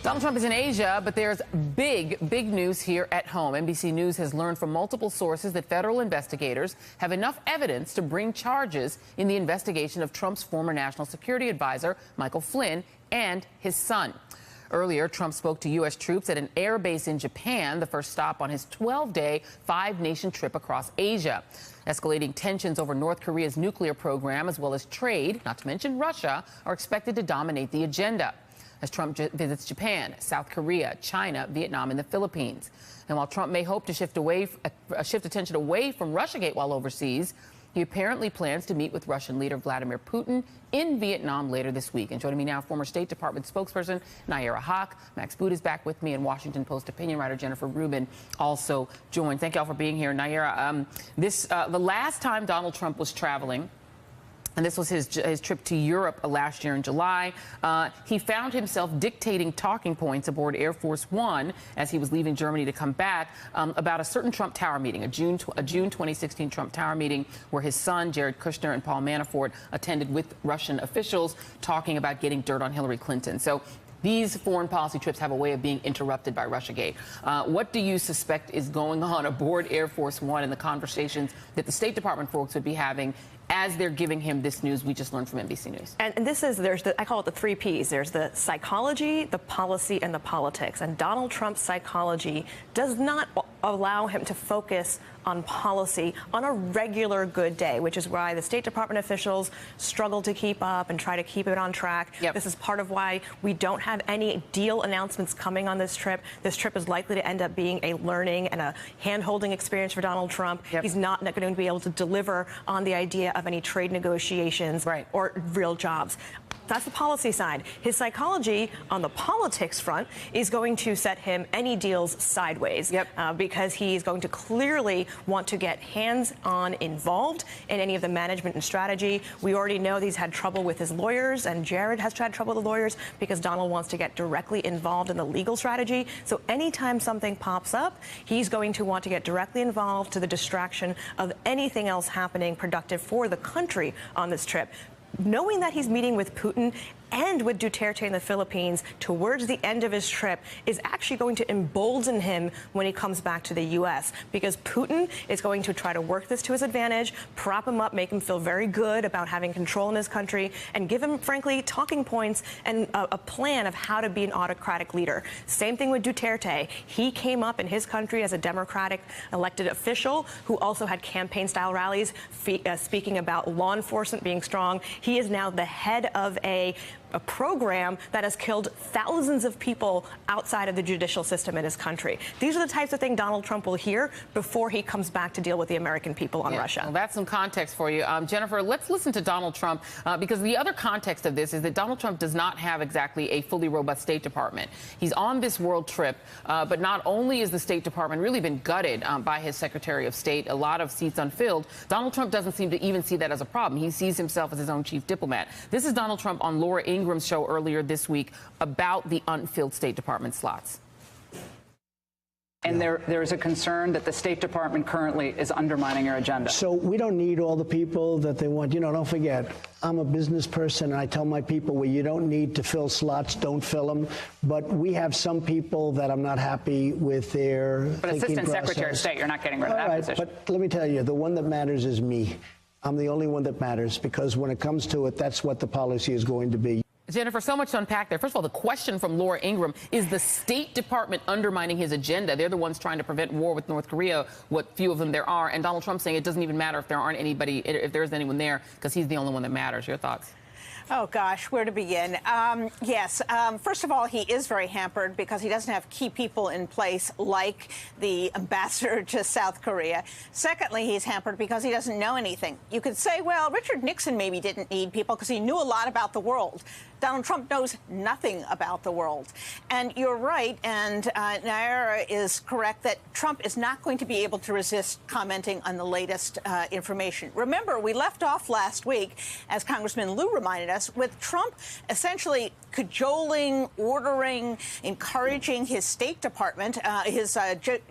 Donald Trump is in Asia, but there's big news here at home. NBC News has learned from multiple sources that federal investigators have enough evidence to bring charges in the investigation of Trump's former national security advisor, Michael Flynn, and his son. Earlier, Trump spoke to U.S. troops at an air base in Japan, the first stop on his 12-day, 5-nation trip across Asia. Escalating tensions over North Korea's nuclear program, as well as trade, not to mention Russia, are expected to dominate the agenda as Trump visits Japan, South Korea, China, Vietnam, and the Philippines. And while Trump may hope to shift attention away from Russiagate while overseas, he apparently plans to meet with Russian leader Vladimir Putin in Vietnam later this week. And joining me now, former State Department spokesperson Nayyera Haq. Max Boot is back with me, and Washington Post opinion writer Jennifer Rubin also joined. Thank you all for being here. Nayyera, the last time Donald Trump was traveling, and this was his trip to Europe last year in July, he found himself dictating talking points aboard Air Force One as he was leaving Germany to come back about a certain Trump Tower meeting, a June 2016 Trump Tower meeting where his son, Jared Kushner, and Paul Manafort attended with Russian officials talking about getting dirt on Hillary Clinton. So these foreign policy trips have a way of being interrupted by Russiagate. What do you suspect is going on aboard Air Force One in the conversations that the State Department folks would be having as they're giving him this news we just learned from NBC News? And this is, I call it the 3 Ps. There's the psychology, the policy, and the politics. And Donald Trump's psychology does not allow him to focus on policy on a regular good day, which is why the State Department officials struggle to keep up and try to keep it on track. This is part of why we don't have any deal announcements coming on this trip. This trip is likely to end up being a learning and a hand-holding experience for Donald Trump. He's not going to be able to deliver on the idea of any trade negotiations or real jobs. That's the policy side. His psychology on the politics front is going to set him any deals sideways. Because because he's going to clearly want to get hands-on involved in any of the management and strategy. We already know that he's had trouble with his lawyers, and Jared has had trouble with the lawyers because Donald wants to get directly involved in the legal strategy. So anytime something pops up, he's going to want to get directly involved to the distraction of anything else happening productive for the country on this trip. Knowing that he's meeting with Putin and with Duterte in the Philippines towards the end of his trip is actually going to embolden him when he comes back to the U.S. because Putin is going to try to work this to his advantage, prop him up, make him feel very good about having control in his country, and give him, frankly, talking points and a plan of how to be an autocratic leader. Same thing with Duterte. He came up in his country as a Democratic elected official who also had campaign-style rallies speaking about law enforcement being strong. He is now the head of a program that has killed thousands of people outside of the judicial system in his country. These are the types of things Donald Trump will hear before he comes back to deal with the American people on Russia. Well, that's some context for you. Jennifer, let's listen to Donald Trump because the other context of this is that Donald Trump does not have exactly a fully robust State Department. He's on this world trip, but not only is the State Department really been gutted by his Secretary of State, a lot of seats unfilled, Donald Trump doesn't seem to even see that as a problem. He sees himself as his own chief diplomat. This is Donald Trump on Laura Ingram's show earlier this week about the unfilled State Department slots. And there is a concern that the State Department currently is undermining your agenda. So we don't need all the people that they want. You know, don't forget, I'm a business person, and I tell my people, well, you don't need to fill slots, don't fill them. But we have some people that I'm not happy with their But Assistant Secretary of State, you're not getting rid of that position. But let me tell you, the one that matters is me. I'm the only one that matters, because when it comes to it, that's what the policy is going to be. Jennifer, so much to unpack there. First of all, the question from Laura Ingraham, is the State Department undermining his agenda? They're the ones trying to prevent war with North Korea, what few of them there are. And Donald Trump saying it doesn't even matter if there aren't anybody, if there isn't anyone there, because he's the only one that matters. Your thoughts? Oh, gosh, where to begin? Yes, first of all, he is very hampered because he doesn't have key people in place like the ambassador to South Korea. Secondly, he's hampered because he doesn't know anything. You could say, well, Richard Nixon maybe didn't need people because he knew a lot about the world. Donald Trump knows nothing about the world. And you're right, and Naira is correct, that Trump is not going to be able to resist commenting on the latest information. Remember, we left off last week, as Congressman Liu reminded us, with Trump essentially cajoling, ordering, encouraging his State Department, his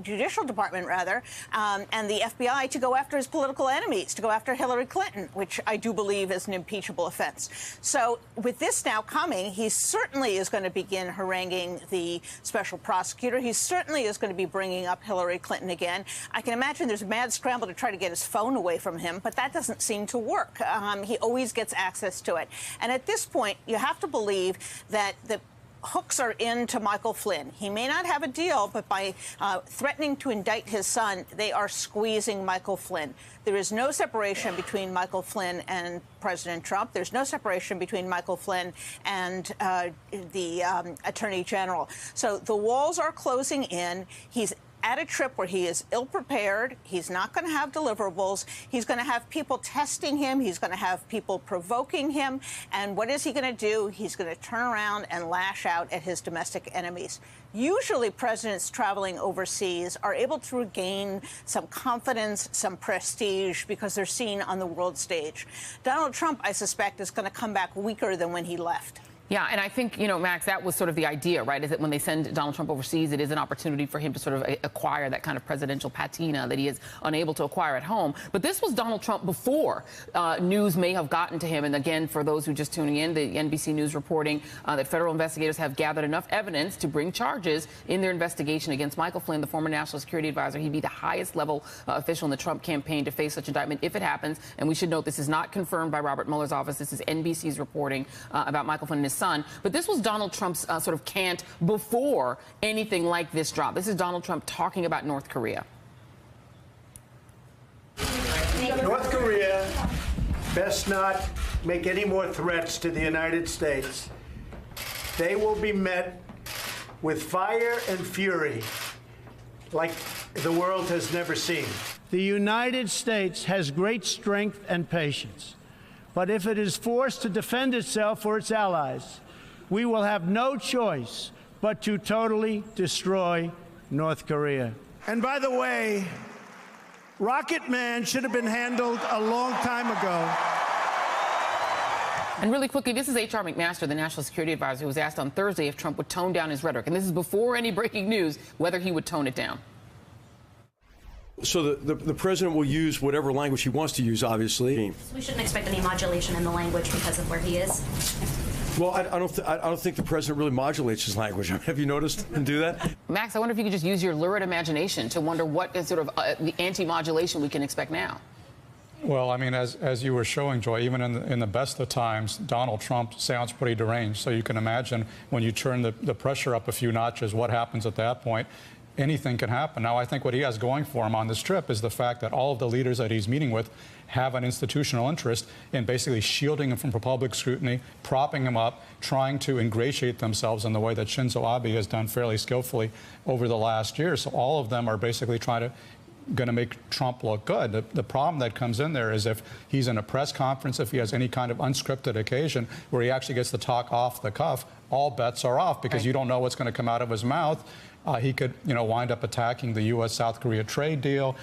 Judicial Department, rather, and the FBI to go after his political enemies, to go after Hillary Clinton, which I do believe is an impeachable offense. So with this now coming, he certainly is going to begin haranguing the special prosecutor. He certainly is going to be bringing up Hillary Clinton again. I can imagine there's a mad scramble to try to get his phone away from him, but that doesn't seem to work. He always gets access to it. And at this point, you have to believe that the hooks are into Michael Flynn. He may not have a deal, but by threatening to indict his son, they are squeezing Michael Flynn. There is no separation between Michael Flynn and President Trump. There's no separation between Michael Flynn and the Attorney General. So the walls are closing in. He's at a trip where he is ill-prepared. He's not going to have deliverables. He's going to have people testing him. He's going to have people provoking him. And what is he going to do? He's going to turn around and lash out at his domestic enemies. Usually presidents traveling overseas are able to regain some confidence, some prestige, because they're seen on the world stage. Donald Trump, I suspect, is going to come back weaker than when he left. Yeah, and I think, you know, Max, that was sort of the idea, right, is that when they send Donald Trump overseas, it is an opportunity for him to sort of acquire that kind of presidential patina that he is unable to acquire at home. But this was Donald Trump before news may have gotten to him. And again, for those who are just tuning in, the NBC News reporting that federal investigators have gathered enough evidence to bring charges in their investigation against Michael Flynn, the former national security advisor. He'd be the highest level official in the Trump campaign to face such indictment if it happens. And we should note this is not confirmed by Robert Mueller's office. This is NBC's reporting about Michael Flynn and his son. But this was Donald Trump's sort of cant before anything like this dropped. This is Donald Trump talking about North Korea. North Korea best not make any more threats to the United States. They will be met with fire and fury like the world has never seen. The United States has great strength and patience. But if it is forced to defend itself or its allies, we will have no choice but to totally destroy North Korea. And by the way, Rocket Man should have been handled a long time ago. And really quickly, this is H.R. McMaster, the National Security Advisor, who was asked on Thursday if Trump would tone down his rhetoric. And this is before any breaking news, whether he would tone it down. So the president will use whatever language he wants to use, obviously. We shouldn't expect any modulation in the language because of where he is. Well, I don't think the president really modulates his language. Have you noticed him do that? Max, I wonder if you could just use your lurid imagination to wonder what is sort of the anti-modulation we can expect now. Well, I mean, as you were showing, Joy, even in the best of times, Donald Trump sounds pretty deranged. So you can imagine when you turn the pressure up a few notches, what happens at that point. Anything can happen. Now, I think what he has going for him on this trip is the fact that all of the leaders that he's meeting with have an institutional interest in basically shielding him from public scrutiny, propping him up, trying to ingratiate themselves in the way that Shinzo Abe has done fairly skillfully over the last year. So all of them are basically going to make Trump look good. The problem that comes in there is if he's in a press conference, if he has any kind of unscripted occasion where he actually gets to talk off the cuff, all bets are off because you don't know what's going to come out of his mouth. He could, wind up attacking the U.S.-South Korea trade deal.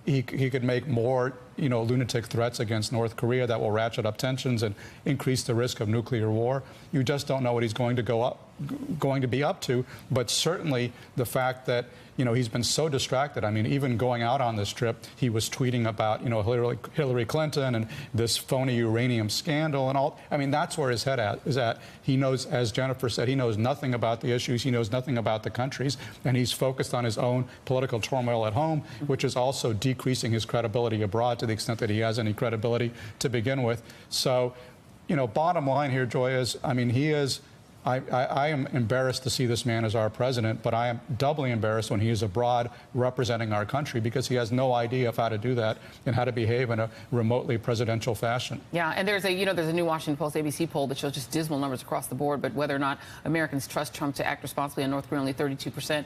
He could make more, lunatic threats against North Korea that will ratchet up tensions and increase the risk of nuclear war. You just don't know what he's going to be up to. But certainly the fact that, he's been so distracted. I mean, even going out on this trip, he was tweeting about, Hillary Clinton and this phony uranium scandal and all. I mean, that's where his head is at. He knows, as Jennifer said, he knows nothing about the issues. He knows nothing about the countries. And he's focused on his own political turmoil at home, which is also decreasing his credibility abroad to the extent that he has any credibility to begin with. So, bottom line here, Joy, is, I mean, he is. I am embarrassed to see this man as our president, but I am doubly embarrassed when he is abroad representing our country because he has no idea of how to do that and how to behave in a remotely presidential fashion. Yeah, and there's a new Washington Post ABC poll that shows just dismal numbers across the board, but whether or not Americans trust Trump to act responsibly on North Korea, only 32%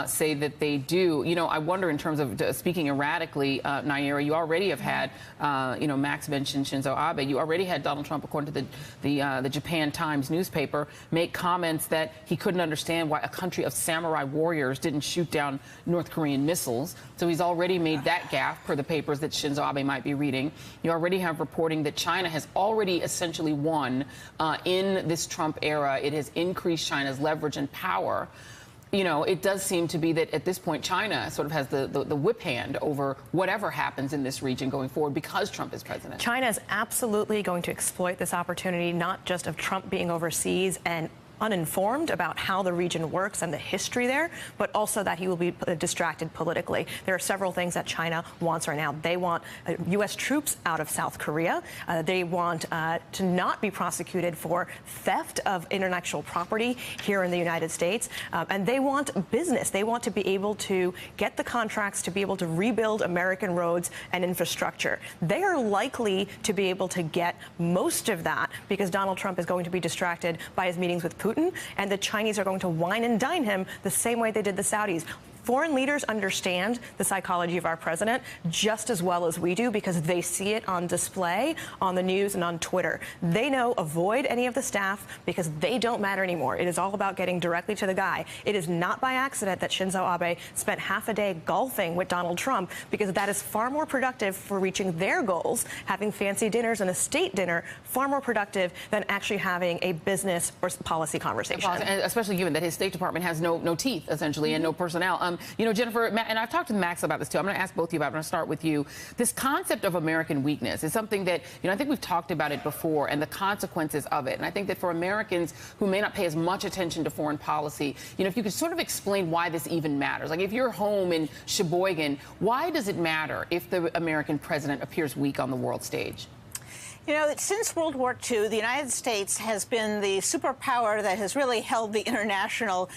say that they do. I wonder in terms of speaking erratically, Naira, you already have had, Max mentioned Shinzo Abe. You already had Donald Trump, according to the Japan Times newspaper, make comments that he couldn't understand why a country of samurai warriors didn't shoot down North Korean missiles. So he's already made that gaffe per the papers that Shinzo Abe might be reading. You already have reporting that China has already essentially won in this Trump era. It has increased China's leverage and power. It does seem to be that at this point, China sort of has the whip hand over whatever happens in this region going forward because Trump is president. China is absolutely going to exploit this opportunity, not just of Trump being overseas and uninformed about how the region works and the history there, but also that he will be distracted politically. There are several things that China wants right now. They want U.S. troops out of South Korea. They want to not be prosecuted for theft of intellectual property here in the United States. And they want business. They want to be able to get the contracts to be able to rebuild American roads and infrastructure. They are likely to be able to get most of that because Donald Trump is going to be distracted by his meetings with Putin, and the Chinese are going to wine and dine him the same way they did the Saudis. Foreign leaders understand the psychology of our president just as well as we do because they see it on display on the news and on Twitter. They know avoid any of the staff because they don't matter anymore. It is all about getting directly to the guy. It is not by accident that Shinzo Abe spent half a day golfing with Donald Trump because that is far more productive for reaching their goals, having fancy dinners and a state dinner, far more productive than actually having a business or policy conversation. And especially given that his State Department has no teeth, essentially, and no personnel. Jennifer, and I've talked to Max about this too. I'm going to ask both of you about it. I'm going to start with you. This concept of American weakness is something that, I think we've talked about it before and the consequences of it. And I think that for Americans who may not pay as much attention to foreign policy, if you could sort of explain why this even matters. Like if you're home in Sheboygan, why does it matter if the American president appears weak on the world stage? Since World War II, the United States has been the superpower that has really held the international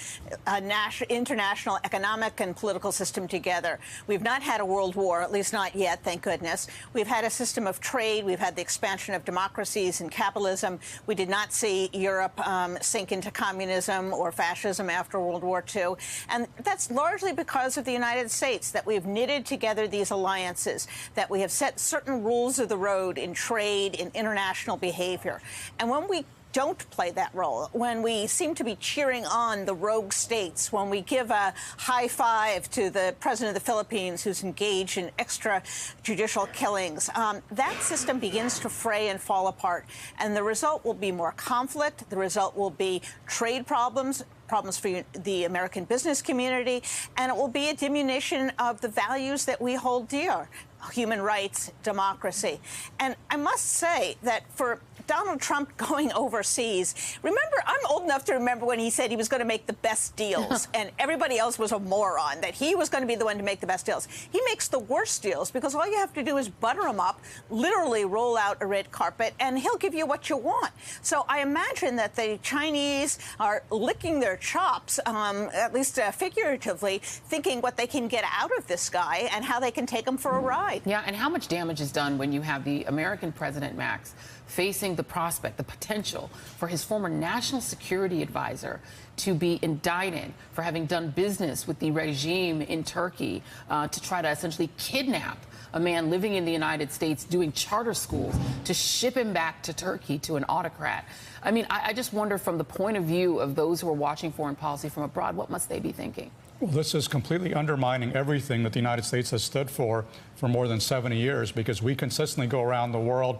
economic and political system together. We've not had a world war, at least not yet, thank goodness. We've had a system of trade. We've had the expansion of democracies and capitalism. We did not see Europe sink into communism or fascism after World War II. And that's largely because of the United States, that we've knitted together these alliances, that we have set certain rules of the road in trade, in international behavior. And when we don't play that role, when we seem to be cheering on the rogue states, when we give a high five to the president of the Philippines who's engaged in extrajudicial killings, that system begins to fray and fall apart. And the result will be more conflict. The result will be trade problems for the American business community, and it will be a diminution of the values that we hold dear: human rights, democracy. And I must say that for Donald Trump going overseas, remember, I'm old enough to remember when he said he was going to make the best deals and everybody else was a moron, that he was going to be the one to make the best deals. He makes the worst deals because all you have to do is butter him up, literally roll out a red carpet, and he'll give you what you want. So I imagine that the Chinese are licking their chops, at least figuratively, thinking what they can get out of this guy and how they can take him for a ride. Yeah, and how much damage is done when you have the American president, Max, facing the prospect, the potential for his former national security advisor to be indicted for having done business with the regime in Turkey to try to essentially kidnap a man living in the United States, doing charter schools to ship him back to Turkey to an autocrat. I mean, I just wonder, from the point of view of those who are watching foreign policy from abroad, what must they be thinking? Well, this is completely undermining everything that the United States has stood for more than 70 years, because we consistently go around the world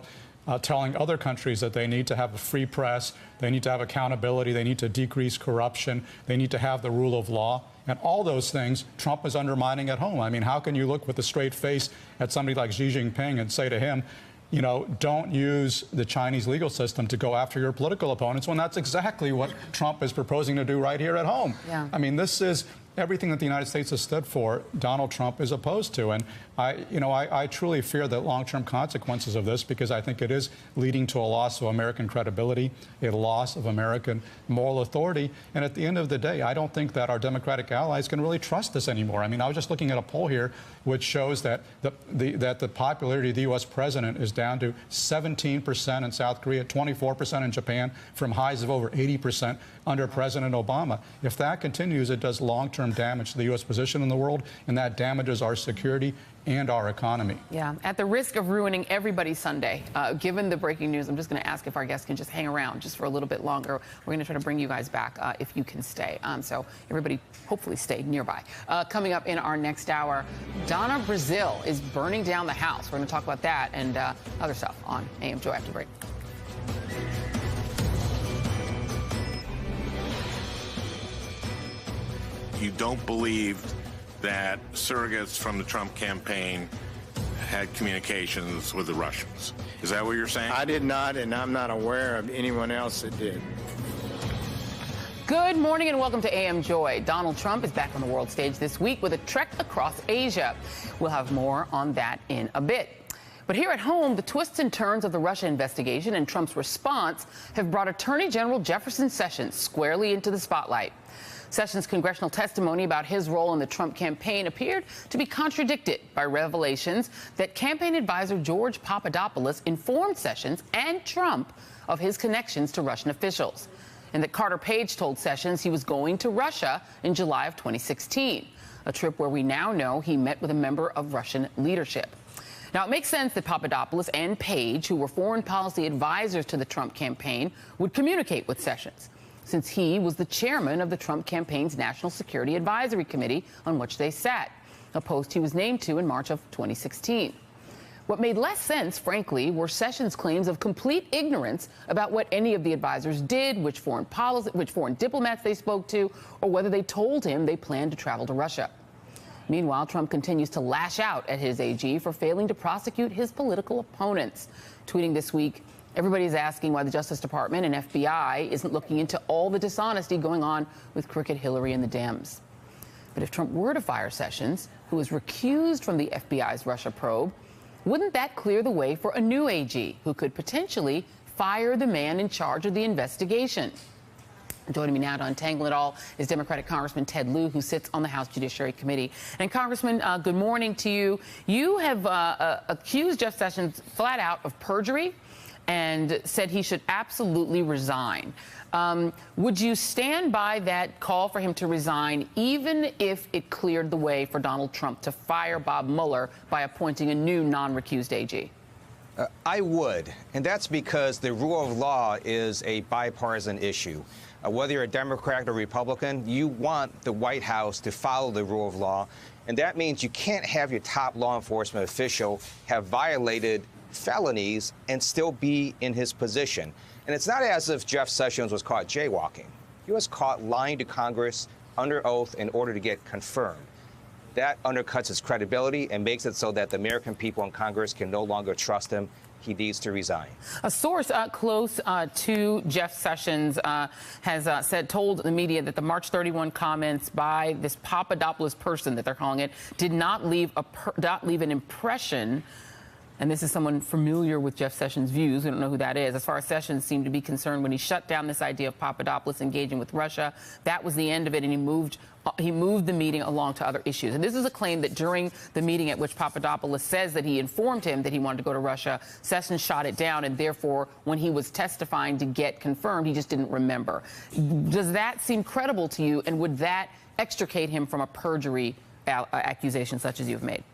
telling other countries that they need to have a free press, they need to have accountability, they need to decrease corruption, they need to have the rule of law. And all those things Trump is undermining at home. I mean, how can you look with a straight face at somebody like Xi Jinping and say to him, you know, don't use the Chinese legal system to go after your political opponents, when that's exactly what Trump is proposing to do right here at home? Yeah. I mean, this is everything that the United States has stood for, Donald Trump is opposed to. And I truly fear the long-term consequences of this, because I think it is leading to a loss of American credibility, a loss of American moral authority. And at the end of the day, I don't think that our Democratic allies can really trust this anymore. I mean, I was just looking at a poll here which shows that the popularity of the U.S. president is down to 17% in South Korea, 24% in Japan, from highs of over 80% under President Obama. If that continues, it does long-term damage to the U.S. position in the world, and that damages our security and our economy. Yeah. At the risk of ruining everybody's Sunday, given the breaking news, I'm just going to ask if our guests can just hang around just for a little bit longer. We're going to try to bring you guys back if you can stay. So everybody hopefully stay nearby. Coming up in our next hour, Donna Brazil is burning down the house. We're going to talk about that and other stuff on AM Joy after the break. You don't believe that surrogates from the Trump campaign had communications with the Russians. Is that what you're saying? I did not, and I'm not aware of anyone else that did. Good morning and welcome to AM Joy. Donald Trump is back on the world stage this week with a trek across Asia. We'll have more on that in a bit. But here at home, the twists and turns of the Russia investigation and Trump's response have brought Attorney General Jefferson Sessions squarely into the spotlight. Sessions' congressional testimony about his role in the Trump campaign appeared to be contradicted by revelations that campaign advisor George Papadopoulos informed Sessions and Trump of his connections to Russian officials, and that Carter Page told Sessions he was going to Russia in July of 2016, a trip where we now know he met with a member of Russian leadership. Now, it makes sense that Papadopoulos and Page, who were foreign policy advisors to the Trump campaign, would communicate with Sessions, since he was the chairman of the Trump campaign's National Security Advisory Committee, on which they sat, a post he was named to in March of 2016. What made less sense, frankly, were Sessions' claims of complete ignorance about what any of the advisors did, which foreign diplomats they spoke to, or whether they told him they planned to travel to Russia. Meanwhile, Trump continues to lash out at his AG for failing to prosecute his political opponents, tweeting this week, "Everybody's asking why the Justice Department and FBI isn't looking into all the dishonesty going on with Crooked Hillary and the Dems." But if Trump were to fire Sessions, who was recused from the FBI's Russia probe, wouldn't that clear the way for a new AG who could potentially fire the man in charge of the investigation? Joining me now to untangle it all is Democratic Congressman Ted Lieu, who sits on the House Judiciary Committee. And Congressman, good morning to you. You have accused Jeff Sessions flat out of perjury and said he should absolutely resign. Would you stand by that call for him to resign, even if it cleared the way for Donald Trump to fire Bob Mueller by appointing a new non-recused AG? I would, and that's because the rule of law is a bipartisan issue. Whether you're a Democrat or Republican, you want the White House to follow the rule of law, and that means you can't have your top law enforcement official have violated felonies and still be in his position. And it's not as if Jeff Sessions was caught jaywalking. He was caught lying to Congress under oath in order to get confirmed. That undercuts his credibility and makes it so that the American people in Congress can no longer trust him. He needs to resign. A source close to Jeff Sessions has told the media that the March 31 comments by this Papadopoulos person that they're calling it did not leave an impression. And this is someone familiar with Jeff Sessions' views. We don't know who that is. As far as Sessions seemed to be concerned when he shut down this idea of Papadopoulos engaging with Russia, that was the end of it, and he moved the meeting along to other issues. And this is a claim that during the meeting at which Papadopoulos says that he informed him that he wanted to go to Russia, Sessions shot it down, and therefore, when he was testifying to get confirmed, he just didn't remember. Does that seem credible to you, and would that extricate him from a perjury accusation such as you've made?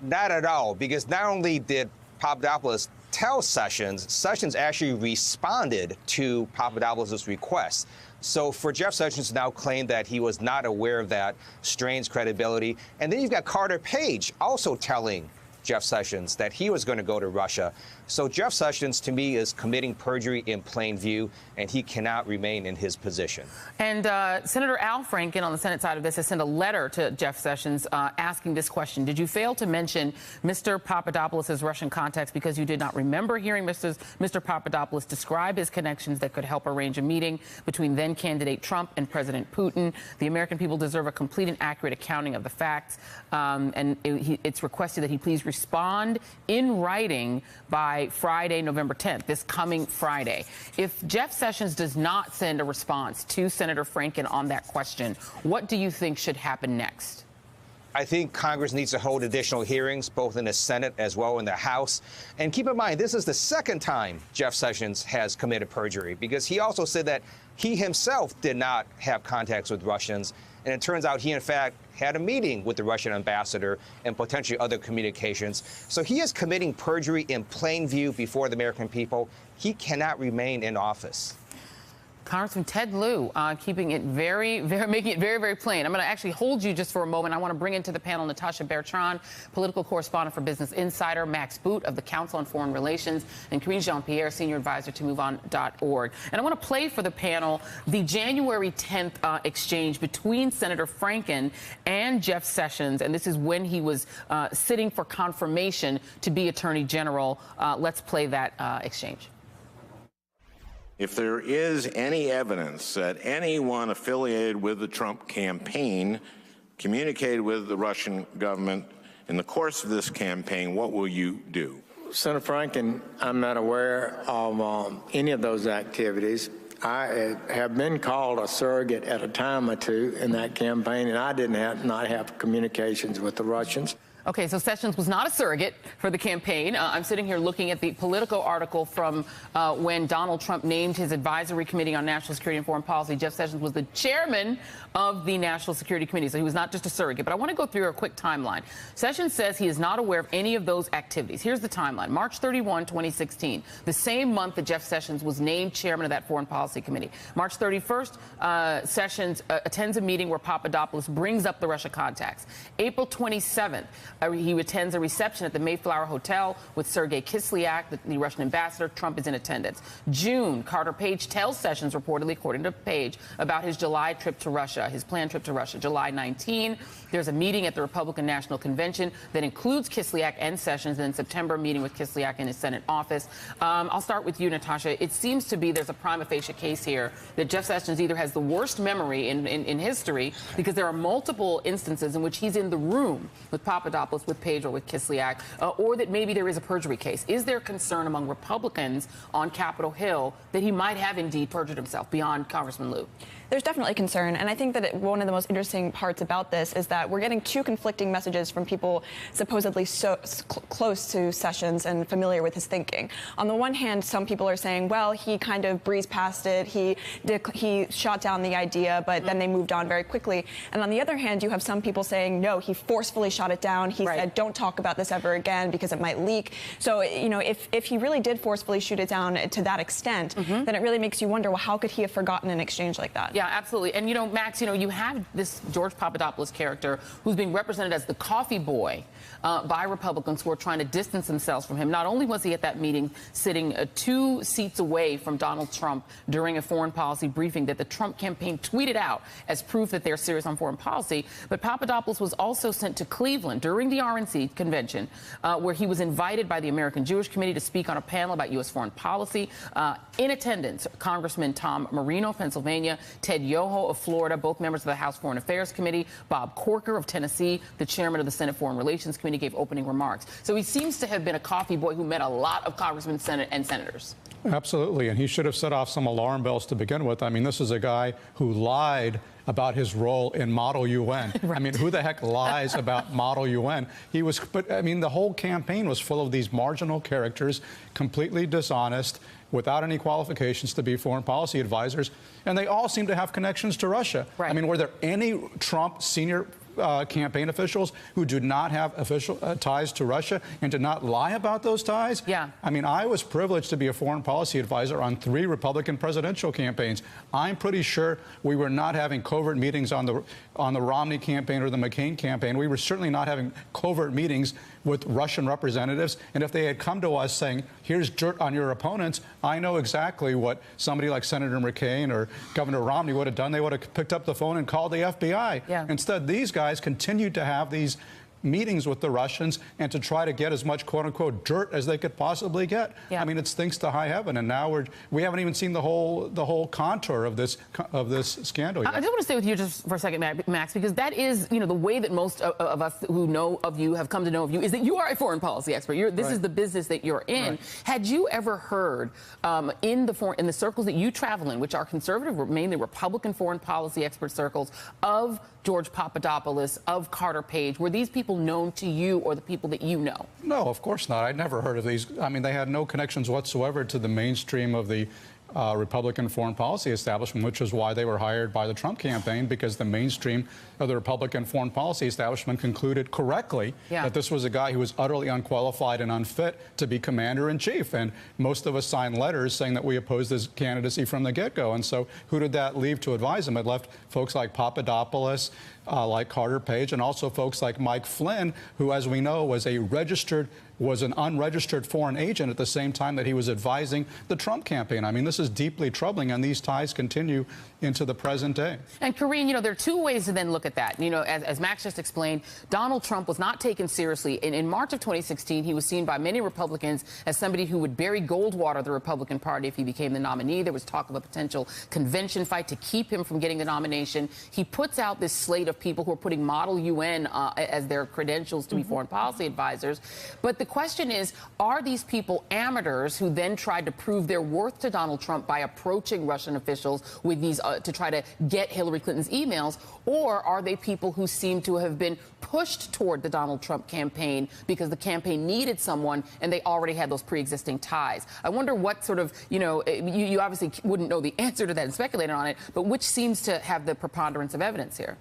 Not at all, because not only did Papadopoulos tell Sessions, Sessions actually responded to Papadopoulos' request. So for Jeff Sessions to now claim that he was not aware of that strains credibility. And then you've got Carter Page also telling Jeff Sessions that he was going to go to Russia. So Jeff Sessions, to me, is committing perjury in plain view, and he cannot remain in his position. And Senator Al Franken on the Senate side of this has sent a letter to Jeff Sessions asking this question. Did you fail to mention Mr. Papadopoulos' Russian contacts because you did not remember hearing Mr. Papadopoulos describe his connections that could help arrange a meeting between then-candidate Trump and President Putin? The American people deserve a complete and accurate accounting of the facts. And it's requested that he please respond in writing by Friday, November 10th, this coming Friday. If Jeff Sessions does not send a response to Senator Franken on that question, what do you think should happen next? I think Congress needs to hold additional hearings, both in the Senate as well in the House. And keep in mind, this is the second time Jeff Sessions has committed perjury, because he also said that he himself did not have contacts with Russians. And it turns out he, in fact, had a meeting with the Russian ambassador and potentially other communications. So he is committing perjury in plain view before the American people. He cannot remain in office. Congressman Ted Lieu, keeping it making it very, very plain. I'm going to actually hold you just for a moment. I want to bring into the panel Natasha Bertrand, political correspondent for Business Insider, Max Boot of the Council on Foreign Relations, and Karine Jean-Pierre, senior advisor to MoveOn.org. And I want to play for the panel the January 10th exchange between Senator Franken and Jeff Sessions, and this is when he was sitting for confirmation to be Attorney General. Let's play that exchange. If there is any evidence that anyone affiliated with the Trump campaign communicated with the Russian government in the course of this campaign, what will you do? Senator Franken, I'm not aware of any of those activities. I have been called a surrogate at a time or two in that campaign, and I did not have communications with the Russians. Okay, so Sessions was not a surrogate for the campaign. I'm sitting here looking at the Politico article from when Donald Trump named his advisory committee on national security and foreign policy. Jeff Sessions was the chairman of the National Security Committee, so he was not just a surrogate. But I want to go through a quick timeline. Sessions says he is not aware of any of those activities. Here's the timeline. March 31, 2016, the same month that Jeff Sessions was named chairman of that Foreign Policy Committee. March 31st, Sessions attends a meeting where Papadopoulos brings up the Russia contacts. April 27th, he attends a reception at the Mayflower Hotel with Sergei Kislyak, the Russian ambassador. Trump is in attendance. June, Carter Page tells Sessions, reportedly, according to Page, about his July trip to Russia, his planned trip to Russia. July 19, there's a meeting at the Republican National Convention that includes Kislyak and Sessions. And in September, meeting with Kislyak in his Senate office. I'll start with you, Natasha. It seems to be there's a prima facie case here that Jeff Sessions either has the worst memory in history, because there are multiple instances in which he's in the room with Papadopoulos, with Page, or with Kislyak, or that maybe there is a perjury case. Is there concern among Republicans on Capitol Hill that he might have indeed perjured himself beyond Congressman Lieu? There's definitely concern, and I think that one of the most interesting parts about this is that we're getting two conflicting messages from people supposedly so close to Sessions and familiar with his thinking. On the one hand, some people are saying, well, he kind of breezed past it, he shot down the idea, but then they moved on very quickly. And on the other hand, you have some people saying, no, he forcefully shot it down. He said, don't talk about this ever again because it might leak. So, you know, if he really did forcefully shoot it down to that extent, then it really makes you wonder, well, how could he have forgotten an exchange like that? Yeah, absolutely. And, you know, Max, you know, you have this George Papadopoulos character who's being represented as the coffee boy by Republicans who are trying to distance themselves from him. Not only was he at that meeting sitting 2 seats away from Donald Trump during a foreign policy briefing that the Trump campaign tweeted out as proof that they're serious on foreign policy, but Papadopoulos was also sent to Cleveland during the RNC convention, where he was invited by the American Jewish Committee to speak on a panel about U.S. foreign policy. In attendance, Congressman Tom Marino of Pennsylvania, Ted Yoho of Florida, both members of the House Foreign Affairs Committee, Bob Corker of Tennessee, the chairman of the Senate Foreign Relations Committee, gave opening remarks. So he seems to have been a coffee boy who met a lot of congressmen and senators. Absolutely, and he should have set off some alarm bells to begin with. I mean, this is a guy who lied about his role in Model UN. I mean, who the heck lies about Model UN? But I mean, the whole campaign was full of these marginal characters, completely dishonest, without any qualifications to be foreign policy advisors, and they all seem to have connections to Russia. I mean, were there any Trump senior campaign officials who do not have official ties to Russia and did not lie about those ties? Yeah. I mean, I was privileged to be a foreign policy advisor on 3 Republican presidential campaigns. I'm pretty sure we were not having covert meetings on the Romney campaign or the McCain campaign. We were certainly not having covert meetings with Russian representatives. And if they had come to us saying, here's dirt on your opponents, I know exactly what somebody like Senator McCain or Governor Romney would have done. They would have picked up the phone and called the FBI. Yeah. Instead, these guys continued to have these meetings with the Russians and to try to get as much quote-unquote dirt as they could possibly get. Yeah. I mean, it stinks to high heaven, and now we haven't even seen the whole contour of this scandal yet. I just want to stay with you just for a second, Max, because that is, you know, the way that most of us who know of you have come to know of you is that you are a foreign policy expert. This is the business that you're in. Right. Had you ever heard in the circles that you travel in, which are conservative, mainly Republican foreign policy expert circles, of George Papadopoulos, of Carter Page, were these people known to you or the people that you know? No, of course not. I'd never heard of these. I mean, they had no connections whatsoever to the mainstream of the Republican foreign policy establishment, which is why they were hired by the Trump campaign, because the mainstream of the Republican foreign policy establishment concluded correctly that this was a guy who was utterly unqualified and unfit to be commander-in-chief. And most of us signed letters saying that we opposed his candidacy from the get-go. And so who did that leave to advise him? It left folks like Papadopoulos, like Carter Page, and also folks like Mike Flynn, who, as we know, was an unregistered foreign agent at the same time that he was advising the Trump campaign. I mean, this is deeply troubling, and these ties continue into the present day. And Karine, you know, there are 2 ways to then look at that. You know, as Max just explained, Donald Trump was not taken seriously. In March of 2016, he was seen by many Republicans as somebody who would bury Goldwater the Republican Party if he became the nominee. There was talk of a potential convention fight to keep him from getting the nomination. He puts out this slate of people who are putting Model UN as their credentials to be foreign policy advisors. But the question is, are these people amateurs who then tried to prove their worth to Donald Trump by approaching Russian officials with these to try to get Hillary Clinton's emails, or are they people who seem to have been pushed toward the Donald Trump campaign because the campaign needed someone and they already had those pre-existing ties? I wonder what sort of, you know, you obviously wouldn't know the answer to that and speculate on it, but which seems to have the preponderance of evidence here?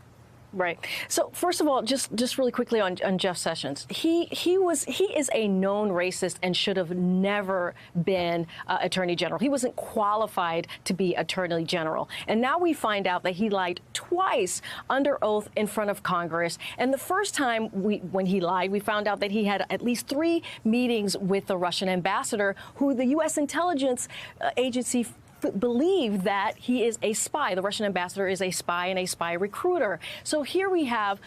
Right. So first of all, just really quickly on Jeff Sessions, he is a known racist and should have never been Attorney General. He wasn't qualified to be Attorney General. And now we find out that he lied twice under oath in front of Congress. And the first time when he lied, we found out that he had at least 3 meetings with the Russian ambassador, who the U.S. intelligence agency believe that he is a spy. The Russian ambassador is a spy and a spy recruiter. So here we have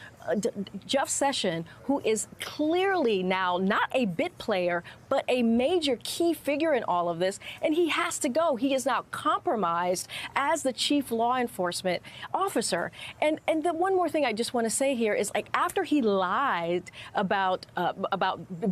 Jeff Sessions, who is clearly now not a bit player, but a major key figure in all of this, and he has to go. He is now compromised as the chief law enforcement officer. And the one more thing I just want to say here is, like, after he lied about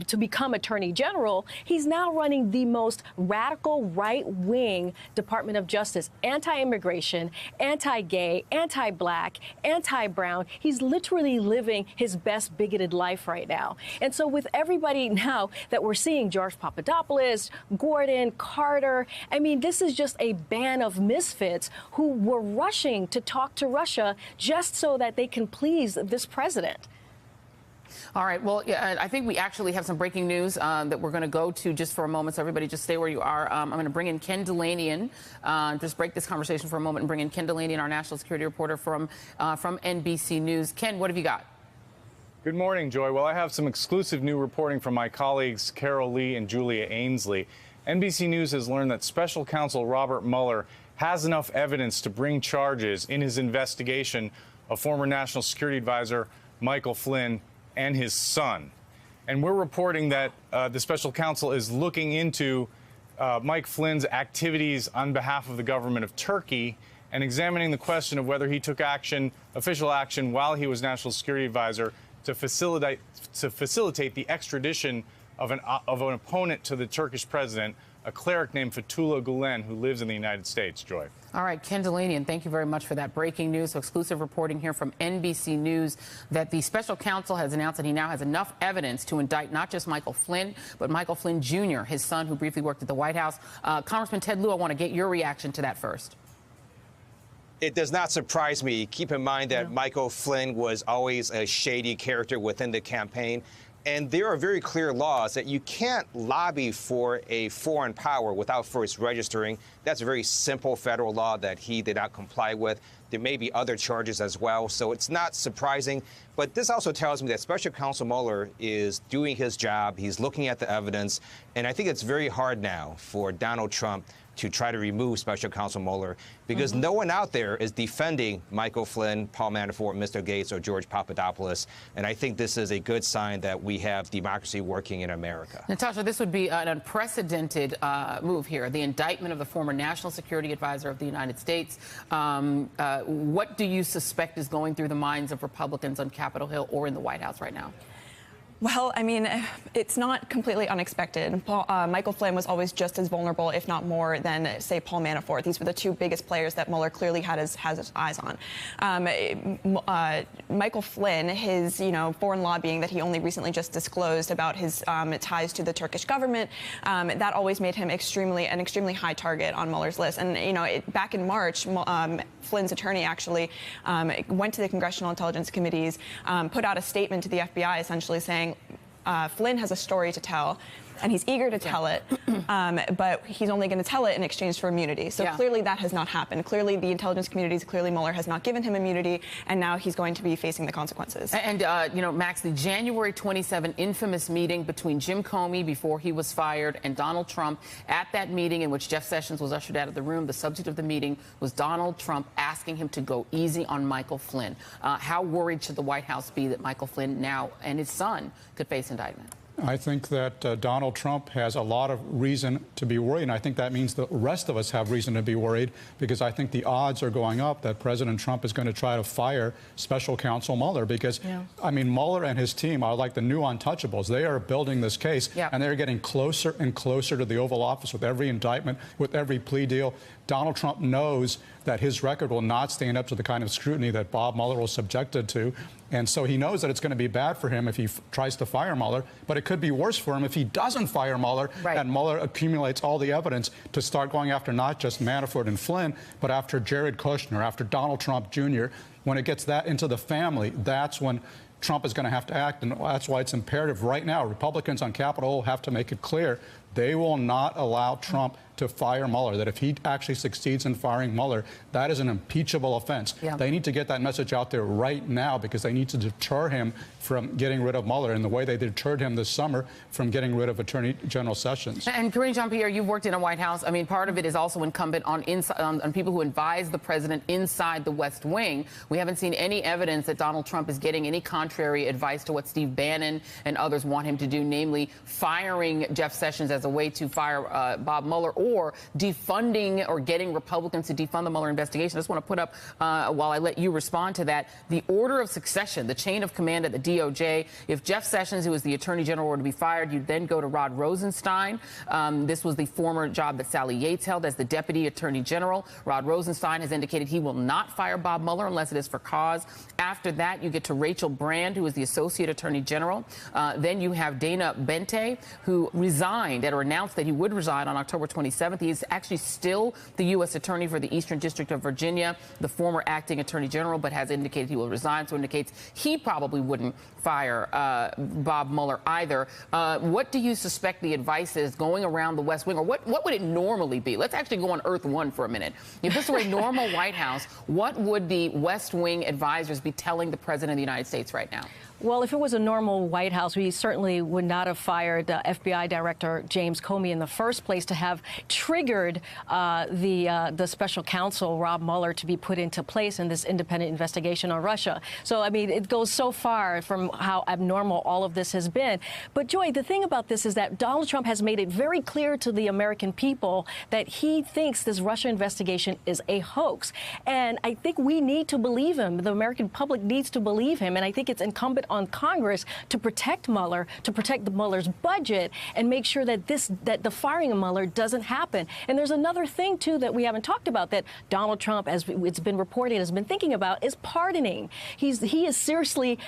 to become Attorney General, he's now running the most radical right-wing Department of Justice, anti-immigration, anti-gay, anti-black, anti-brown. He's literally living his best bigoted life right now. And so with everybody now that we're seeing, George Papadopoulos, Gordon, Carter, I mean, this is just a band of misfits who were rushing to talk to Russia just so that they can please this president. All right. Well, yeah, I think we actually have some breaking news that we're going to go to just for a moment. So everybody just stay where you are. I'm going to bring in Ken Delaney, just break this conversation for a moment and bring in Ken Delaney, our national security reporter from NBC News. Ken, what have you got? Good morning, Joy. Well, I have some exclusive new reporting from my colleagues Carol Lee and Julia Ainsley. NBC News has learned that Special Counsel Robert Mueller has enough evidence to bring charges in his investigation of former National Security Advisor Michael Flynn and his son. And we're reporting that the special counsel is looking into Mike Flynn's activities on behalf of the government of Turkey and examining the question of whether he took official action while he was National Security Advisor to facilitate the extradition of an opponent to the Turkish president, a cleric named Fethullah Gulen, who lives in the United States. Joy. All right, Ken Delaney, and thank you very much for that breaking news. So exclusive reporting here from NBC News that the special counsel has announced that he now has enough evidence to indict not just Michael Flynn, but Michael Flynn Jr., his son, who briefly worked at the White House. Congressman Ted Lieu, I want to get your reaction to that first. It does not surprise me. Keep in mind that Michael Flynn was always a shady character within the campaign. And there are very clear laws that you can't lobby for a foreign power without first registering. That's a very simple federal law that he did not comply with. There may be other charges as well, so it's not surprising. But this also tells me that Special Counsel Mueller is doing his job. He's looking at the evidence. And I think it's very hard now for Donald Trump to try to remove Special Counsel Mueller because no one out there is defending Michael Flynn, Paul Manafort, Mr. Gates, or George Papadopoulos. And I think this is a good sign that we have democracy working in America. Natasha, this would be an unprecedented move here, the indictment of the former National Security Advisor of the United States. What do you suspect is going through the minds of Republicans on Capitol Hill or in the White House right now? Well, I mean, it's not completely unexpected. Michael Flynn was always just as vulnerable, if not more, than, say, Paul Manafort. These were the two biggest players that Mueller clearly has his eyes on. Michael Flynn, his foreign lobbying that he only recently just disclosed about his ties to the Turkish government, that always made him an extremely high target on Mueller's list. And back in March, Flynn's attorney actually went to the Congressional Intelligence Committees, put out a statement to the FBI essentially saying, Flynn has a story to tell, and he's eager to tell it, but he's only going to tell it in exchange for immunity. So clearly that has not happened. Clearly the intelligence communities, clearly Mueller has not given him immunity, and now he's going to be facing the consequences. And, Max, the January 27 infamous meeting between Jim Comey before he was fired and Donald Trump, at that meeting in which Jeff Sessions was ushered out of the room, the subject of the meeting was Donald Trump asking him to go easy on Michael Flynn. How worried should the White House be that Michael Flynn now and his son could face indictment? I think that Donald Trump has a lot of reason to be worried, and I think that means the rest of us have reason to be worried, because I think the odds are going up that President Trump is going to try to fire Special Counsel Mueller, because, I mean, Mueller and his team are like the new untouchables. They are building this case, and they're getting closer and closer to the Oval Office with every indictment, with every plea deal. Donald Trump knows that his record will not stand up to the kind of scrutiny that Bob Mueller was subjected to. And so he knows that it's going to be bad for him if he tries to fire Mueller, but it could be worse for him if he doesn't fire Mueller and Mueller accumulates all the evidence to start going after not just Manafort and Flynn, but after Jared Kushner, after Donald Trump Jr. When it gets that into the family, that's when Trump is going to have to act, and that's why it's imperative right now. Republicans on Capitol Hill have to make it clear they will not allow Trump to fire Mueller, that if he actually succeeds in firing Mueller, that is an impeachable offense. Yeah. They need to get that message out there right now because they need to deter him from getting rid of Mueller in the way they deterred him this summer from getting rid of Attorney General Sessions. And Karine Jean-Pierre, you've worked in a White House. I mean, part of it is also incumbent on people who advise the president inside the West Wing. We haven't seen any evidence that Donald Trump is getting any contrary advice to what Steve Bannon and others want him to do, namely firing Jeff Sessions as a way to fire Bob Mueller or defunding or getting Republicans to defund the Mueller investigation. I just want to put up, while I let you respond to that, the order of succession, the chain of command at the DOJ. If Jeff Sessions, who was the Attorney General, were to be fired, you'd then go to Rod Rosenstein. This was the former job that Sally Yates held as the Deputy Attorney General. Rod Rosenstein has indicated he will not fire Bob Mueller unless it is for cause. After that, you get to Rachel Brand, who is the Associate Attorney General. Then you have Dana Bente, who resigned or announced that he would resign on October 27th. He is actually still the U.S. Attorney for the Eastern District of Virginia, the former acting Attorney General, but has indicated he will resign, so indicates he probably wouldn't fire Bob Mueller either. What do you suspect the advice is going around the West Wing, or what would it normally be? Let's actually go on Earth One for a minute. If this were a normal White House, what would the West Wing advisors be telling the President of the United States right now? Well, if it was a normal White House, we certainly would not have fired FBI Director James Comey in the first place to have triggered the special counsel, Rob Mueller, to be put into place in this independent investigation on Russia. So, I mean, it goes so far from how abnormal all of this has been. But, Joy, the thing about this is that Donald Trump has made it very clear to the American people that he thinks this Russia investigation is a hoax. And I think we need to believe him. The American public needs to believe him. And I think it's incumbent on Congress to protect Mueller, to protect Mueller's budget, and make sure that the firing of Mueller doesn't happen. And there's another thing, too, that we haven't talked about that Donald Trump, as it's been reported, has been thinking about, is pardoning. He is seriously,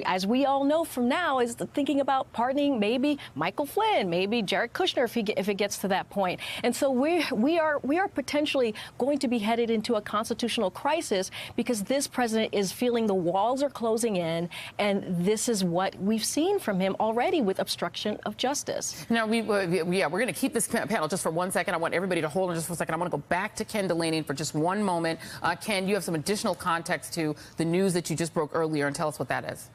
as we all know from now, is thinking about pardoning maybe Michael Flynn, maybe Jared Kushner if it gets to that point. And so we are potentially going to be headed into a constitutional crisis because this president is feeling the walls are closing in, and this is what we've seen from him already with obstruction of justice. Now, we're going to keep this panel just for 1 second. I want everybody to hold on just for a second. I want to go back to Ken Delaney for just one moment. Ken, you have some additional context to the news that you just broke earlier, and tell us what that is.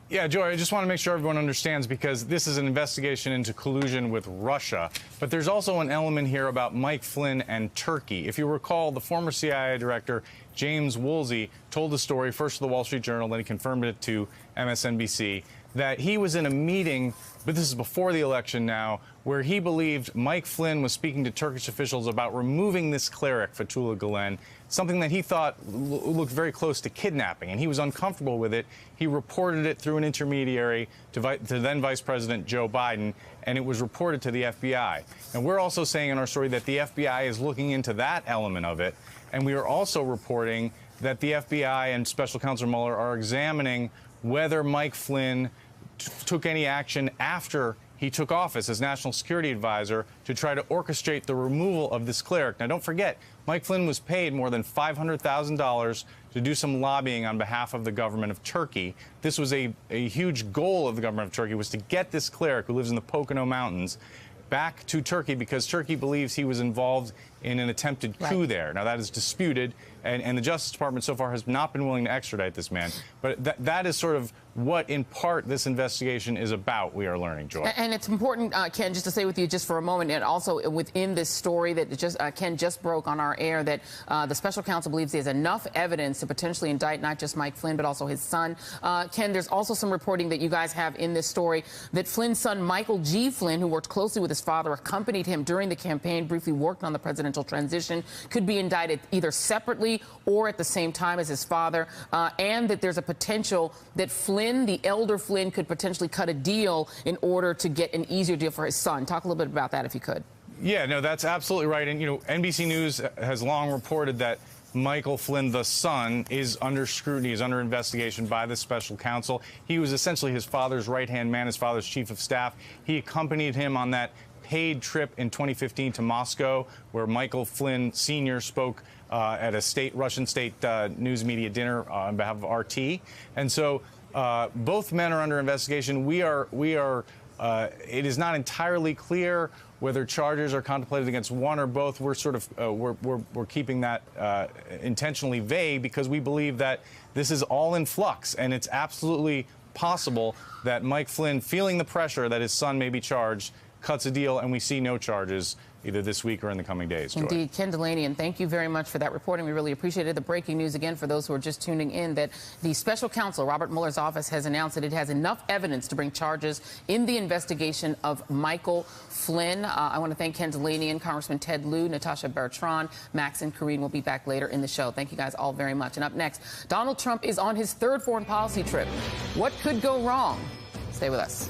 Yeah, Joy, I just want to make sure everyone understands, because this is an investigation into collusion with Russia. But there's also an element here about Mike Flynn and Turkey. If you recall, the former CIA director, James Woolsey, told the story first to the Wall Street Journal, then he confirmed it to MSNBC, that he was in a meeting, but this is before the election now, where he believed Mike Flynn was speaking to Turkish officials about removing this cleric, Fethullah Gulen, something that he thought looked very close to kidnapping, and he was uncomfortable with it. He reported it through an intermediary to then Vice President Joe Biden, and it was reported to the FBI. And we're also saying in our story that the FBI is looking into that element of it, and we are also reporting that the FBI and Special Counsel Mueller are examining whether Mike Flynn took any action after he took office as National Security Advisor to try to orchestrate the removal of this cleric. Now, don't forget, Mike Flynn was paid more than $500,000 to do some lobbying on behalf of the government of Turkey. This was a huge goal of the government of Turkey, was to get this cleric who lives in the Pocono Mountains back to Turkey because Turkey believes he was involved in an attempted coup there. Now, that is disputed, and the Justice Department so far has not been willing to extradite this man. But that is sort of what, in part, this investigation is about, we are learning, Joy. And it's important, Ken, just to stay with you just for a moment, and also within this story that Ken just broke on our air, that the special counsel believes there's enough evidence to potentially indict not just Mike Flynn, but also his son. Ken, there's also some reporting that you guys have in this story that Flynn's son, Michael G. Flynn, who worked closely with his father, accompanied him during the campaign, briefly worked on the presidential transition, could be indicted either separately or at the same time as his father, and that there's a potential that Flynn, the elder Flynn, could potentially cut a deal in order to get an easier deal for his son. Talk a little bit about that, if you could. Yeah, no, that's absolutely right. And, you know, NBC News has long reported that Michael Flynn, the son, is under scrutiny, is under investigation by the special counsel. He was essentially his father's right-hand man, his father's chief of staff. He accompanied him on that paid trip in 2015 to Moscow, where Michael Flynn Sr. spoke at a Russian state news media dinner on behalf of RT. And so both men are under investigation. We are it is not entirely clear whether charges are contemplated against one or both. We're sort of we're keeping that intentionally vague because we believe that this is all in flux, and it's absolutely possible that Mike Flynn, feeling the pressure that his son may be charged, cuts a deal and we see no charges either this week or in the coming days. Joy. Indeed. Ken Delaney, and thank you very much for that reporting. We really appreciate it. The breaking news again for those who are just tuning in, that the special counsel, Robert Mueller's office, has announced that it has enough evidence to bring charges in the investigation of Michael Flynn. I want to thank Ken Delaney and Congressman Ted Lieu, Natasha Bertrand, Max and Karine will be back later in the show. Thank you guys all very much. And up next, Donald Trump is on his third foreign policy trip. What could go wrong? Stay with us.